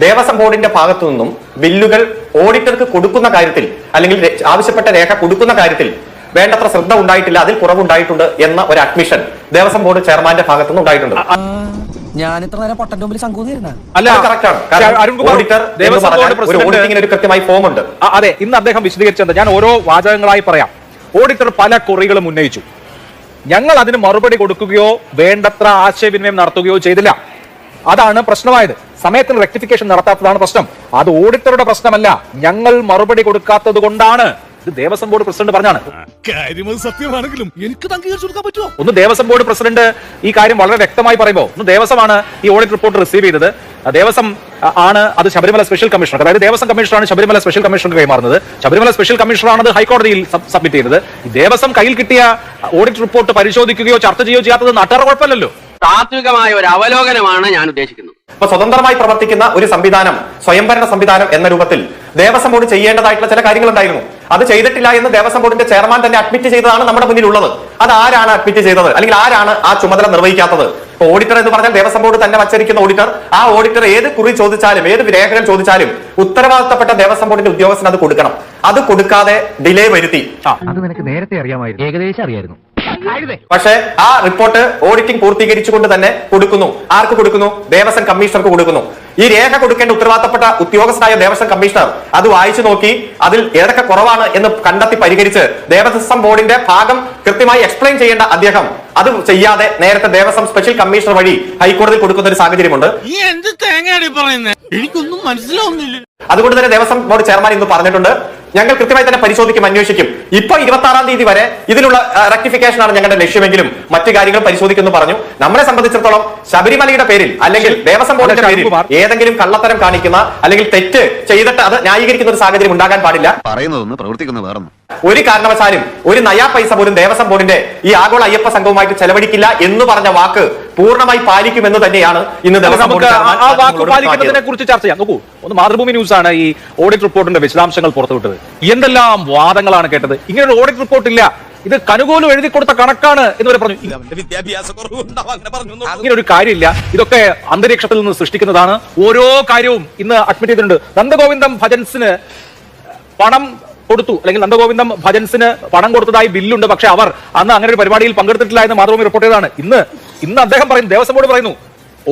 ദേവസ്വം ബോർഡിന്റെ ഭാഗത്തു നിന്നും ബില്ലുകൾ ഓഡിറ്റർക്ക് കൊടുക്കുന്ന കാര്യത്തിൽ അല്ലെങ്കിൽ ആവശ്യപ്പെട്ട രേഖ കൊടുക്കുന്ന കാര്യത്തിൽ വേണ്ടത്ര ശ്രദ്ധ ഉണ്ടായിട്ടില്ല, അതിൽ കുറവുണ്ടായിട്ടുണ്ട് എന്ന ഒരു അഡ്മിഷൻ ദേവസ്വം ബോർഡ് ചെയർമാന്റെ ഭാഗത്തു നിന്ന് ഉണ്ടായിട്ടുണ്ട്. ഞാൻ ഇത്ര നേരം പൊട്ടന്റെ മുമ്പിൽ സംകൂതിരുന്ന ഒരു കൃത്യമായി ഫോം ഉണ്ട്. അതെ, ഇന്ന് അദ്ദേഹം വിശദീകരിച്ചത് ഞാൻ ഓരോ വാചകങ്ങളായി പറയാം. ഓഡിറ്റർ പല കുറികളും ഉന്നയിച്ചു. ഞങ്ങൾ അതിന് മറുപടി കൊടുക്കുകയോ വേണ്ടത്ര ആശയവിനിമയം നടത്തുകയോ ചെയ്തില്ല. അതാണ് പ്രശ്നമായത്. സമയത്തിന് റെക്ടിഫിക്കേഷൻ നടത്താത്തതാണ് പ്രശ്നം. അത് ഓഡിറ്ററുടെ പ്രശ്നമല്ല, ഞങ്ങൾ മറുപടി കൊടുക്കാത്തത് കൊണ്ടാണ്. ഇത് ദേവസ്വം ബോർഡ് പ്രസിഡന്റ് പറഞ്ഞാണ്. സത്യമാണെങ്കിലും എനിക്ക് അംഗീകരിച്ചു കൊടുക്കാൻ പറ്റുമോ? ഒന്ന് ദേവസ്വം ബോർഡ് പ്രസിഡന്റ് ഈ കാര്യം വളരെ വ്യക്തമായി പറയുമ്പോൾ, ഒന്ന് ദേവസ്വമാണ് ഈ ഓഡിറ്റ് റിപ്പോർട്ട് റിസീവ് ചെയ്തത്. ദേവസ്വം ആണ് അത് ശബരിമല സ്പെഷ്യൽ കമ്മീഷണർ, അതായത് ദേവസ്വം കമ്മീഷണറാണ് ശബരിമല സ്പെഷ്യൽ കമ്മീഷണർക്ക് കൈമാറുന്നത്. ശബരിമല സ്പെഷ്യൽ കമ്മീഷണറാണ് അത് ഹൈക്കോടതിയിൽ സബ്മിറ്റ് ചെയ്തത്. ദേവസ്വം കയ്യിൽ കിട്ടിയ ഓഡിറ്റ് റിപ്പോർട്ട് പരിശോധിക്കുകയോ ചർച്ച ചെയ്യുകയോ ചെയ്യാത്തത് നാട്ടുകാർ കുഴപ്പമില്ലല്ലോ. താത്വികമായ ഒരു അവലോകനമാണ് ഞാൻ ഉദ്ദേശിക്കുന്നത്. അപ്പൊ സ്വതന്ത്രമായി പ്രവർത്തിക്കുന്ന ഒരു സംവിധാനം, സ്വയംഭരണ സംവിധാനം എന്ന രൂപത്തിൽ ദേവസ്വം ബോർഡ് ചെയ്യേണ്ടതായിട്ടുള്ള ചില കാര്യങ്ങളുണ്ടായിരുന്നു. അത് ചെയ്തിട്ടില്ല എന്ന് ദേവസ്വം ബോർഡിന്റെ ചെയർമാൻ തന്നെ അഡ്മിറ്റ് ചെയ്തതാണ് നമ്മുടെ മുന്നിലുള്ളത്. അത് ആരാണ് അഡ്മിറ്റ് ചെയ്തത്, അല്ലെങ്കിൽ ആരാണ് ആ ചുമതല നിർവഹിക്കാത്തത്? ഓഡിറ്റർ എന്ന് പറഞ്ഞാൽ ദേവസ്വം ബോർഡ് തന്നെ വച്ചിരിക്കുന്ന ഓഡിറ്റർ, ആ ഓഡിറ്റർ ഏത് കുറി ചോദിച്ചാലും ഏത് രേഖകൾ ചോദിച്ചാലും ഉത്തരവാദിത്തപ്പെട്ട ദേവസ്വം ബോർഡിന്റെ ഉദ്യോഗസ്ഥന് അത് കൊടുക്കണം. അത് കൊടുക്കാതെ ഡിലേ വരുത്തി. അത് നിനക്ക് നേരത്തെ അറിയാമായിരുന്നു, ഏകദേശം അറിയായിരുന്നു. പക്ഷേ ആ റിപ്പോർട്ട് ഓഡിറ്റിംഗ് പൂർത്തീകരിച്ചുകൊണ്ട് തന്നെ കൊടുക്കുന്നു. ആർക്ക് കൊടുക്കുന്നു? ദേവസ്വം കമ്മീഷണർക്ക് കൊടുക്കുന്നു. ഈ രേഖ കൊടുക്കേണ്ട ഉത്തരവാദിത്തപ്പെട്ട ഉദ്യോഗസ്ഥനായ ദേവസ്വം കമ്മീഷണർ അത് വായിച്ചു നോക്കി അതിൽ ഏതൊക്കെ കുറവാണ് എന്ന് കണ്ടെത്തി പരിഹരിച്ച് ദേവസ്വം ബോർഡിന്റെ ഭാഗം കൃത്യമായി എക്സ്പ്ലെയിൻ ചെയ്യേണ്ട അദ്ദേഹം അത് ചെയ്യാതെ നേരത്തെ ദേവസ്വം സ്പെഷ്യൽ കമ്മീഷണർ വഴി ഹൈക്കോടതിയിൽ കൊടുക്കുന്ന ഒരു സാഹചര്യമുണ്ട്. എനിക്കൊന്നും മനസ്സിലാവുന്നില്ല. അതുകൊണ്ട് തന്നെ ദേവസ്വം ബോർഡ് ചെയർമാൻ ഇന്ന് പറഞ്ഞിട്ടുണ്ട്, ഞങ്ങൾ കൃത്യമായി തന്നെ പരിശോധിക്കും, അന്വേഷിക്കും. ഇപ്പൊ 26-ാം തീയതി വരെ ഇതിനുള്ള റെക്ടിഫിക്കേഷൻ ആണ് ഞങ്ങളുടെ ലക്ഷ്യമെങ്കിലും മറ്റു കാര്യങ്ങൾ പരിശോധിക്കുന്നു പറഞ്ഞു. നമ്മളെ സംബന്ധിച്ചിടത്തോളം ശബരിമലയുടെ പേരിൽ അല്ലെങ്കിൽ ദേവസ്വം ബോർഡിന്റെ പേരിൽ ഏതെങ്കിലും കള്ളത്തരം കാണിക്കുന്ന അല്ലെങ്കിൽ തെറ്റ് ചെയ്തിട്ട് അത് ന്യായീകരിക്കുന്ന ഒരു സാഹചര്യം ഉണ്ടാകാൻ പാടില്ല. പറയുന്നതൊന്ന് പ്രവർത്തിക്കുന്ന വേറൊന്നും. ഒരു കാരണവശാലും ഒരു നയാ പൈസ പോലും ദേവസ്വം ബോർഡിന്റെ ഈ ആഗോള അയ്യപ്പ സംഘവുമായിട്ട് ചെലവഴിക്കില്ല എന്ന് പറഞ്ഞ വാക്ക് പൂർണ്ണമായി പാലിക്കുമെന്ന് തന്നെയാണ് ഇന്ന് ദേവസ്വം ബോർഡ് ആ വാക്ക് പാലിക്കുന്നതിനെ കുറിച്ച് ചർച്ച ചെയ്യാം. നോക്കൂ, ഒന്ന് മാതൃഭൂമി ന്യൂസ് ആണ് ഈ ഓഡിറ്റ് റിപ്പോർട്ടിന്റെ വിശദാംശങ്ങൾ പുറത്തുവിട്ടത്. എന്തെല്ലാം വാദങ്ങളാണ് കേട്ടത്. ഇങ്ങനെ ഒരു ഓഡിറ്റ് റിപ്പോർട്ട് ഇല്ല, ഇത് കനുകൂലം എഴുതി കൊടുത്ത കണക്കാണ് എന്ന് വരെ പറഞ്ഞു. ഇങ്ങനെ ഒരു കാര്യമില്ല, ഇതൊക്കെ അന്തരീക്ഷത്തിൽ നിന്ന് സൃഷ്ടിക്കുന്നതാണ്. ഓരോ കാര്യവും ഇന്ന് അഡ്മിറ്റ് ചെയ്തിട്ടുണ്ട്. നന്ദഗോവിന്ദം ഭജൻസിന് പണം കൊടുത്തു, അല്ലെങ്കിൽ നന്ദഗോവിന്ദം ഭജൻസിന് പണം കൊടുത്തതായി ബില്ലുണ്ട്. പക്ഷെ അവർ അന്ന് അങ്ങനെ ഒരു പരിപാടിയിൽ പങ്കെടുത്തിട്ടില്ല എന്ന് മാതൃഭൂമി റിപ്പോർട്ട് ചെയ്തതാണ്. ഇന്ന് അദ്ദേഹം പറയുന്നു, ദേവസ്വം ബോർഡ് പറയുന്നു,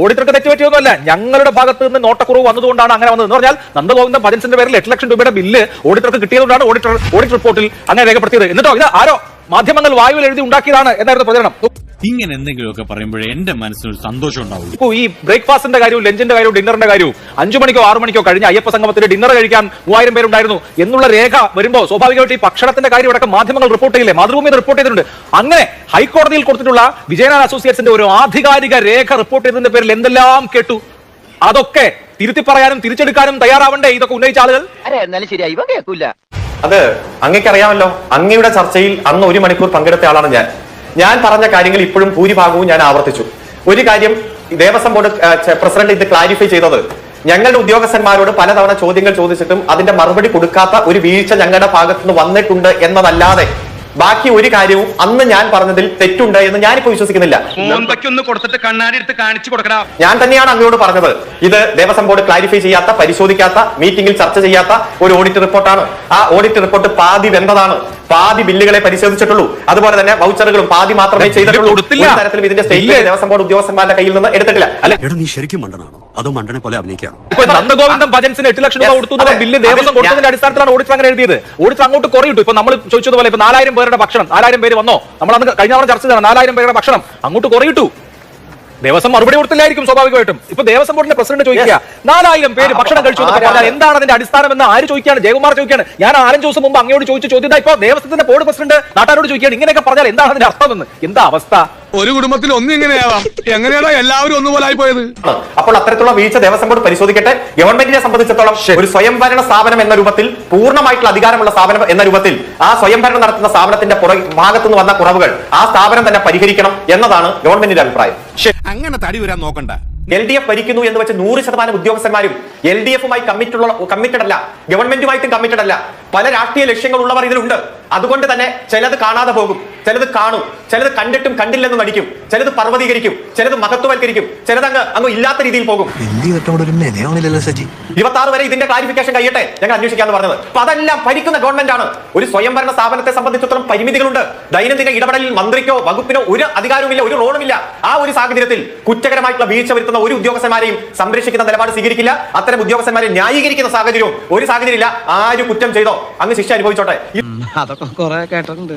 ഓഡിറ്റർക്ക് തെറ്റുപറ്റിയൊന്നുമല്ല, ഞങ്ങളുടെ ഭാഗത്ത് നിന്ന് നോട്ടക്കുറവ് വന്നതുകൊണ്ടാണ് അങ്ങനെ വന്നത് എന്ന് പറഞ്ഞാൽ നന്ദഗോവിന്ദം ഭജൻസിന്റെ പേരിൽ 8 ലക്ഷം രൂപയുടെ ബില്ല് ഓഡിറ്റർക്ക് കിട്ടിയതുകൊണ്ടാണ് ഓഡിറ്റ് റിപ്പോർട്ടിൽ അങ്ങനെ രേഖപ്പെടുത്തിയത്. എന്നിട്ടോ ഇത് ആരോ മാധ്യമങ്ങൾ വായുവിൽ എഴുതി ഉണ്ടാക്കിയതാണ് എന്നായിരുന്നു പ്രചരണം. ഇങ്ങനെ എന്തെങ്കിലുമൊക്കെ പറയുമ്പോഴേ എന്റെ മനസ്സിനൊരു സന്തോഷം ഉണ്ടാവും. ഇപ്പൊ ഈ ബ്രേക്ക്ഫാസ്റ്റിന്റെ കാര്യവും ലഞ്ചിന്റെ കാര്യവും ഡിന്നറിന്റെ കാര്യവും 5 മണിക്കോ 6 മണിക്കോ കഴിഞ്ഞ അയ്യപ്പ സംഗമത്തിൽ ഡിന്നർ കഴിക്കാൻ 3000 പേരുണ്ടായിരുന്നു എന്നുള്ള രേഖ വരുമ്പോൾ സ്വാഭാവികമായിട്ട് ഈ ഭക്ഷണത്തിന്റെ കാര്യം അടക്കം മാധ്യമങ്ങൾ റിപ്പോർട്ട് ചെയ്യില്ലേ? മാതൃഭൂമി റിപ്പോർട്ട് ചെയ്തിട്ടുണ്ട്. അങ്ങനെ ഹൈക്കോടതിയിൽ കൊടുത്തിട്ടുള്ള വിജയനാഥ് അസോസിയേറ്റ്സിന്റെ ഒരു ആധികാരിക രേഖ റിപ്പോർട്ട് ചെയ്തതിന്റെ പേരിൽ എന്തെല്ലാം കേട്ടു. അതൊക്കെ തിരുത്തി പറയാനും തിരിച്ചെടുക്കാനും തയ്യാറാവണ്ടേ ഇതൊക്കെ ഉന്നയിച്ച ആളുകൾ? എന്നാലും ശരിയായി ഇവ കേൾക്കൂല. അത് അങ്ങേക്കറിയാമല്ലോ. അങ്ങയുടെ ചർച്ചയിൽ അന്ന് 1 മണിക്കൂർ പങ്കെടുത്ത ആളാണ് ഞാൻ പറഞ്ഞ കാര്യങ്ങൾ ഇപ്പോഴും ഭൂരിഭാഗവും ഞാൻ ആവർത്തിച്ചു. ഒരു കാര്യം ദേവസ്വം ബോർഡ് പ്രസിഡന്റ് ഇത് ക്ലാരിഫൈ ചെയ്തത്, ഞങ്ങളുടെ ഉദ്യോഗസ്ഥന്മാരോട് പലതവണ ചോദ്യങ്ങൾ ചോദിച്ചിട്ടും അതിന്റെ മറുപടി കൊടുക്കാത്ത ഒരു വീഴ്ച ഞങ്ങളുടെ ഭാഗത്തുനിന്ന് വന്നിട്ടുണ്ട് എന്നതല്ലാതെ ബാക്കി ഒരു കാര്യവും അന്ന് ഞാൻ പറഞ്ഞതിൽ തെറ്റുണ്ട് എന്ന് ഞാനിപ്പോ വിശ്വസിക്കുന്നില്ല. കൊടുത്തിട്ട് കണ്ണാടി എടുത്ത് കാണിച്ചു കൊടുക്കണം. ഞാൻ തന്നെയാണ് അങ്ങോട്ട് പറഞ്ഞത്, ഇത് ദേവസ്വം ബോർഡ് ക്ലാരിഫൈ ചെയ്യാത്ത, പരിശോധിക്കാത്ത, മീറ്റിംഗിൽ ചർച്ച ചെയ്യാത്ത ഒരു ഓഡിറ്റ് റിപ്പോർട്ടാണ്. ആ ഓഡിറ്റ് റിപ്പോർട്ട് പാതി വെന്തതാണ്. പാതി ബില്ലുകളെ പരിശോധിച്ചിട്ടുള്ളൂ. അതുപോലെ തന്നെ വൗച്ചറുകളും പാതി മാത്രമേ ചെയ്തിട്ടുള്ളൂ. ഒരു തരത്തിലും ഇതിന്റെ സ്റ്റേറ്റ്മെന്റ് ദേവസ്വം ബോർഡ് ഉദ്യോഗസ്ഥന്മാരുടെ കയ്യിൽ നിന്ന് എടുത്തിട്ടില്ല. നീ ശരിക്കും മണ്ടനാണോ അതോ മണ്ടനെ പോലെ അഭിനയിക്കാണോ? നന്ദഗോവിന്ദം ഭജൻസിന് 8 ലക്ഷം രൂപ കൊടുത്തു ബില്ല് ദേവസ്വം കൊടുത്തതിന്റെ അടിസ്ഥാനത്തിലാണ് ഓഡിറ്റർ അങ്ങനെ എഴുതിയത്. ഓഡിറ്റർ അങ്ങോട്ട് കുറയിട്ടു. ഇപ്പൊ നമ്മൾ ചോദിച്ചതുപോലെ ഇപ്പൊ 4000 പേരുടെ ഭക്ഷണം, 4000 പേര് വന്നോ? നമ്മൾ അന്ന് കഴിഞ്ഞ തവണ ചർച്ച ചെയ്തതാണ്. 4000 പേരുടെ ഭക്ഷണം അങ്ങോട്ട് കുറയിട്ടു. ദേവസ്വം മറുപടി കൊടുത്തില്ലായിരിക്കും സ്വാഭാവികമായിട്ടും. ഇപ്പൊ ദേവസ്വം ബോർഡിന്റെ പ്രസിഡന്റ് ചോദിക്കുക 4000 പേര് ഭക്ഷണം കഴിച്ചു എന്ന് പറഞ്ഞാൽ എന്താണ് അതിന്റെ അടിസ്ഥാനം എന്ന് ആര് ചോദിക്കുകയാണ്? ജയകുമാർ ചോദിക്കുകയാണ്. ഞാൻ 5 ദിവസം മുമ്പ് അങ്ങോട്ട് ചോദിച്ച ചോദ്യം ഇപ്പൊ ദേവസ്വത്തിന്റെ ബോർഡ് പ്രസിഡന്റ് നാട്ടുകാരോട് ചോദിക്കുകയാണ്. ഇങ്ങനെയൊക്കെ പറഞ്ഞാൽ എന്താണ് അതിന്റെ അർത്ഥമെന്ന്? എന്താ അവസ്ഥ? ഒരു കുടുംബത്തിൽ ഒന്നും ഇങ്ങനെയാവാം. എങ്ങനെയാണോ എല്ലാവരും ഒന്നുപോലായി പോയത്? അപ്പോൾ അത്തരത്തിലുള്ള വീഴ്ച ദേവസ്വം ബോർഡ് പരിശോധിക്കട്ടെ. ഗവൺമെന്റിനെ സംബന്ധിച്ചിടത്തോളം ഒരു സ്വയംഭരണ സ്ഥാപനം എന്ന രൂപത്തിൽ, പൂർണ്ണമായിട്ടുള്ള അധികാരമുള്ള സ്ഥാപനം എന്ന രൂപത്തിൽ ആ സ്വയംഭരണം നടത്തുന്ന സ്ഥാപനത്തിന്റെ ഭാഗത്തുനിന്ന് വന്ന കുറവുകൾ ആ സ്ഥാപനം തന്നെ പരിഹരിക്കണം എന്നതാണ് ഗവൺമെന്റിന്റെ അഭിപ്രായം. അങ്ങനെ തടി വരാൻ നോക്കണ്ട. LDF ഭരിക്കുന്നു എന്ന് വെച്ച് 100% ഉദ്യോഗസ്ഥന്മാരും LDF-മായി കമ്മിറ്റഡ് അല്ല, ഗവൺമെന്റുമായിട്ടും കമ്മിറ്റഡ് അല്ല. പല രാഷ്ട്രീയ ലക്ഷ്യങ്ങളുള്ളവർ ഇതിലുണ്ട്. അതുകൊണ്ട് തന്നെ ചിലത് കാണാതെ പോകും, ചിലത് കാണും, ചിലത് കണ്ടിട്ടും കണ്ടില്ലെന്ന് നടിക്കും, ചിലത് പർവ്വതീകരിക്കും, ചിലത് മഹത്വവൽക്കരിക്കും, ചിലത് അങ്ങ് ഇല്ലാത്ത രീതിയിൽ പോകും. 26 വരെ ഇതിന്റെ ക്ലാരിഫിക്കേഷൻ കഴിയട്ടെ, ഞങ്ങൾ അന്വേഷിക്കാന്ന് പറഞ്ഞത്. അപ്പൊ അതെല്ലാം ഭരിക്കുന്ന ഗവൺമെന്റ് ആണ്. ഒരു സ്വയംഭരണ സ്ഥാപനത്തെ സംബന്ധിച്ചിടത്തോളം പരിമിതികളുണ്ട്. ദൈനംദിന ഇടപെടലിൽ മന്ത്രിക്കോ വകുപ്പിനോ ഒരു അധികാരവുമില്ല, ഒരു റോളുമില്ല. ആ ഒരു സാഹചര്യത്തിൽ കുറ്റകരമായിട്ടുള്ള വീഴ്ച വരുത്തുന്ന ഒരു ഉദ്യോഗസ്ഥന്മാരെയും സംരക്ഷിക്കുന്ന നിലപാട് സ്വീകരിക്കില്ല. അത്തരം ഉദ്യോഗസ്ഥന്മാരെ ന്യായീകരിക്കുന്ന സാഹചര്യവും ഒരു സാഹചര്യമില്ല. ആര് കുറ്റം ചെയ്തോ അങ്ങ് ശിക്ഷ അനുഭവിച്ചോട്ടെ. അതൊക്കെ കുറെ കേട്ടിട്ടുണ്ട്.